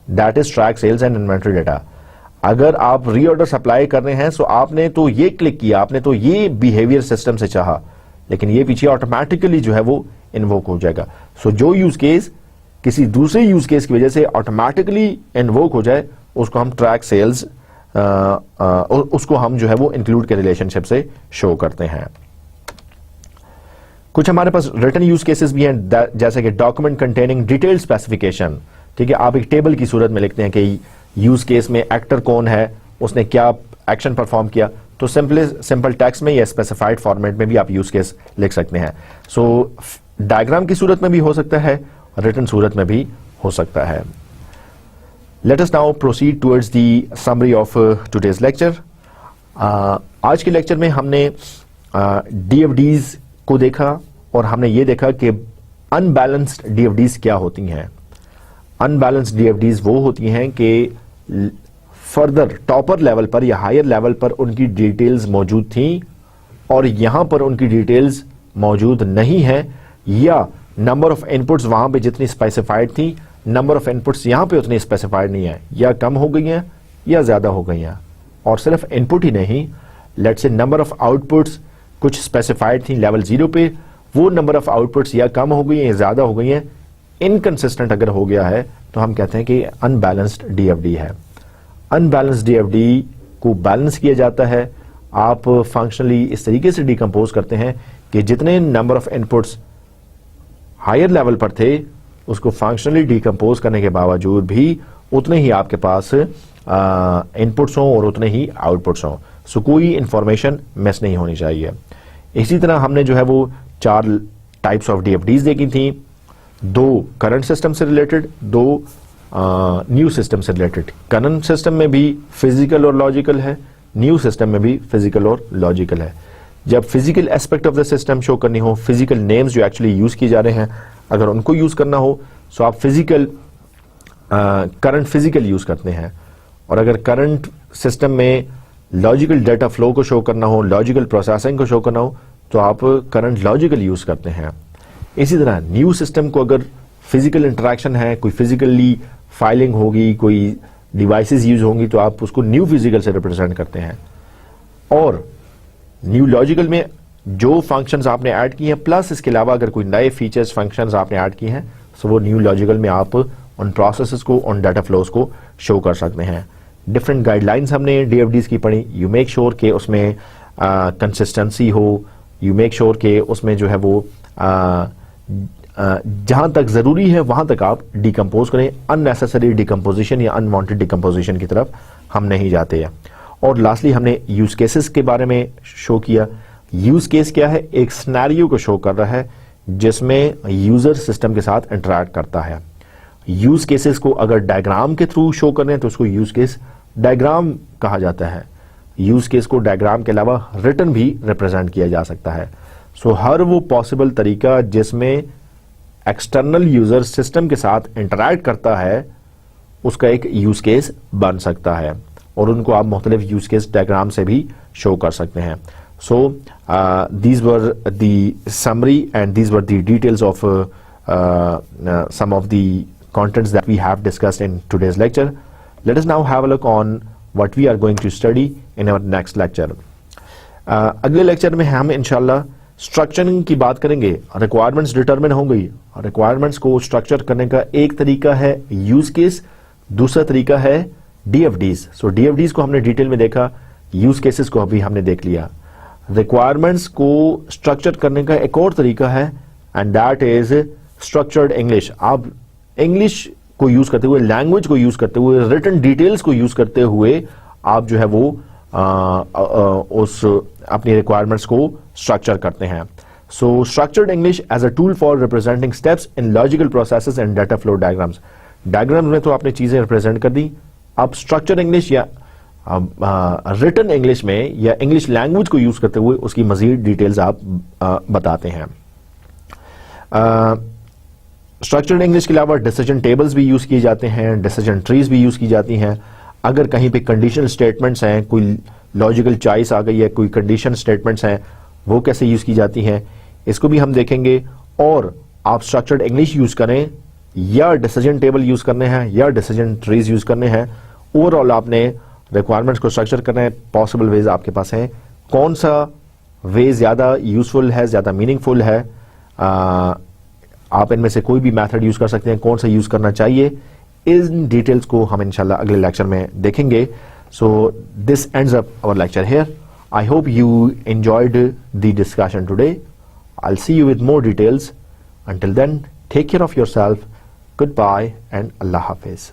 that is track sales and inventory data. अगर आप रीऑर्डर सप्लाई कर रहे हैं, सो आपने तो ये क्लिक किया, आपने तो ये बिहेवियर सिस्टम से चाहा, लेकिन ये पीछे ऑटोमेटिकली जो है वो इन्वोक हो जाएगा। सो जो यूज केस किसी दूसरे यूज केस की वजह से ऑटोमेटिकली इन्वोक हो जाए उसको हम ट्रैक सेल्स उसको हम जो है वो इंक्लूड के रिलेशनशिप से शो करते हैं। कुछ हमारे पास रिटन यूज केसेस भी हैं, जैसे कि डॉक्यूमेंट कंटेनिंग डिटेल्ड स्पेसिफिकेशन, ठीक है। आप एक टेबल की सूरत में लिखते हैं कि यूज केस में एक्टर कौन है, उसने क्या एक्शन परफॉर्म किया, तो सिंपल टेक्स्ट में या स्पेसिफाइड फॉर्मेट में भी आप यूज केस लिख सकते हैं। सो डायग्राम की सूरत में भी हो सकता है, रिटन सूरत में भी हो सकता है। Let us now proceed towards the summary of today's lecture. आज के लेक्चर में हमने DFDs को देखा और हमने ये देखा कि अनबैलेंस्ड DFDs क्या होती हैं। अनबैलेंस्ड DFDs वो होती हैं कि फर्दर टॉपर लेवल पर या हायर लेवल पर उनकी डिटेल्स मौजूद थी और यहां पर उनकी डिटेल्स मौजूद नहीं है, या नंबर ऑफ इनपुट्स वहां पे जितनी स्पेसिफाइड थी नंबर ऑफ इनपुट्स यहां पे उतनी स्पेसिफाइड नहीं है, या कम हो गई हैं या ज्यादा हो गई हैं। और सिर्फ इनपुट ही नहीं, let's say number of outputs कुछ स्पेसिफाइड थी लेवल 0 पे, वो नंबर ऑफ आउटपुट्स या कम हो गई हैं या ज्यादा हो गई हैं, इनकंसिस्टेंट अगर हो गया है तो हम कहते हैं कि अनबैलेंस्ड DFD है। अनबैलेंस्ड DFD को बैलेंस किया जाता है, आप फंक्शनली इस तरीके से डिकम्पोज करते हैं कि जितने number of inputs higher level पर थे उसको फंक्शनली डिकम्पोज करने के बावजूद भी उतने ही आपके पास इनपुट्स हों और उतने ही आउटपुट्स हों, सो कोई इंफॉर्मेशन मिस नहीं होनी चाहिए। इसी तरह हमने जो है वो 4 टाइप्स ऑफ DFDs देखी थी, 2 करंट सिस्टम से रिलेटेड, 2 न्यू सिस्टम से रिलेटेड। करंट सिस्टम में भी फिजिकल और लॉजिकल है, न्यू सिस्टम में भी फिजिकल और लॉजिकल है। जब physical aspect of the system show करनी हो, फिजिकल नेम्स जो एक्चुअली यूज किए जा रहे हैं, अगर उनको यूज करना हो तो आप फिजिकल करंट फिजिकल यूज करते हैं। और अगर करंट सिस्टम में लॉजिकल डाटा फ्लो को शो करना हो, लॉजिकल प्रोसेसिंग को शो करना हो, तो आप करंट लॉजिकल यूज करते हैं। इसी तरह न्यू सिस्टम को अगर फिजिकल इंटरेक्शन है, कोई फिजिकली फाइलिंग होगी, कोई डिवाइसेस यूज होंगी, तो आप उसको न्यू फिजिकल से रिप्रेजेंट करते हैं। और न्यू लॉजिकल में जो फंक्शंस आपने ऐड किए हैं प्लस इसके अलावा अगर कोई नए फीचर्स फंक्शंस आपने ऐड किए हैं, तो वो न्यू लॉजिकल में आप उन प्रोसेसेस को, उन डाटा फ्लोज को शो कर सकते हैं। डिफरेंट गाइडलाइंस हमने डीएफडीज की पढ़ी। यू मेक श्योर कि उसमें कंसिस्टेंसी हो, यू मेक श्योर कि उसमें जो है वो जहां तक जरूरी है वहां तक आप डिकम्पोज करें। अननेसेसरी डिकम्पोजिशन या अनवांटेड डिकम्पोजिशन की तरफ हम नहीं जाते हैं। और लास्टली हमने यूज केसेस के बारे में शो किया। यूज केस क्या है? एक सिनेरियो को शो कर रहा है जिसमें यूजर सिस्टम के साथ इंटरैक्ट करता है। यूज केसेस को अगर डायग्राम के थ्रू शो कर रहे हैं तो उसको यूज केस डायग्राम कहा जाता है। यूज केस को डायग्राम के अलावा रिटन भी रिप्रेजेंट किया जा सकता है। सो हर वो पॉसिबल तरीका जिसमें एक्सटर्नल यूजर सिस्टम के साथ इंटरैक्ट करता है उसका एक यूज केस बन सकता है, और उनको आप मुख्तलिफ यूज केस डायग्राम से भी शो कर सकते हैं। So these were the summary and these were the details of some of the contents that we have discussed in today's lecture. Let us now have a look on what we are going to study in our next lecture. अगले lecture में हम इंशाल्लाह structuring की बात करेंगे। Requirements determine हो गई, requirements को स्ट्रक्चर करने का एक तरीका है यूज केस, दूसरा तरीका है डीएफडीज। सो डीएफडीज को हमने डिटेल में देखा, यूज केसेस को अभी हमने देख लिया। रिक्वायरमेंट्स को स्ट्रक्चर करने का एक और तरीका है and that is structured English. आप इंग्लिश को यूज करते हुए, लैंग्वेज को यूज करते हुए, रिटन डिटेल्स को यूज करते हुए आप जो है वो उस अपनी रिक्वायरमेंट्स को स्ट्रक्चर करते हैं। So structured English as a tool for representing steps in logical processes and data flow diagrams. Diagram में तो आपने चीजें रिप्रेजेंट कर दी, अब स्ट्रक्चर्ड इंग्लिश या रिटन इंग्लिश में या इंग्लिश लैंग्वेज को यूज करते हुए उसकी मजीद डिटेल्स आप बताते हैं। स्ट्रक्चर्ड इंग्लिश के अलावा डिसीजन टेबल्स भी यूज किए जाते हैं, डिसीजन ट्रीज भी यूज की जाती हैं। अगर कहीं पे कंडीशनल स्टेटमेंट्स हैं, कोई लॉजिकल चॉइस आ गई है, कोई कंडीशन स्टेटमेंट्स हैं, वो कैसे यूज की जाती हैं इसको भी हम देखेंगे। और आप स्ट्रक्चर्ड इंग्लिश यूज करें या डिसीजन टेबल यूज करने हैं या डिसीजन ट्रीज यूज करने हैं, ओवरऑल आपने रिक्वायरमेंट्स को स्ट्रक्चर करना है। पॉसिबल वेज आपके पास हैं, कौन सा वे ज्यादा यूजफुल है, ज्यादा मीनिंगफुल है, आप इनमें से कोई भी मेथड यूज कर सकते हैं, कौन सा यूज करना चाहिए, इन डिटेल्स को हम इंशाल्लाह अगले लेक्चर में देखेंगे। So this ends up our lecture here. I hope you enjoyed the discussion today. I will see you with more details. Until then, take care of yourself. Goodbye and Allah Hafiz.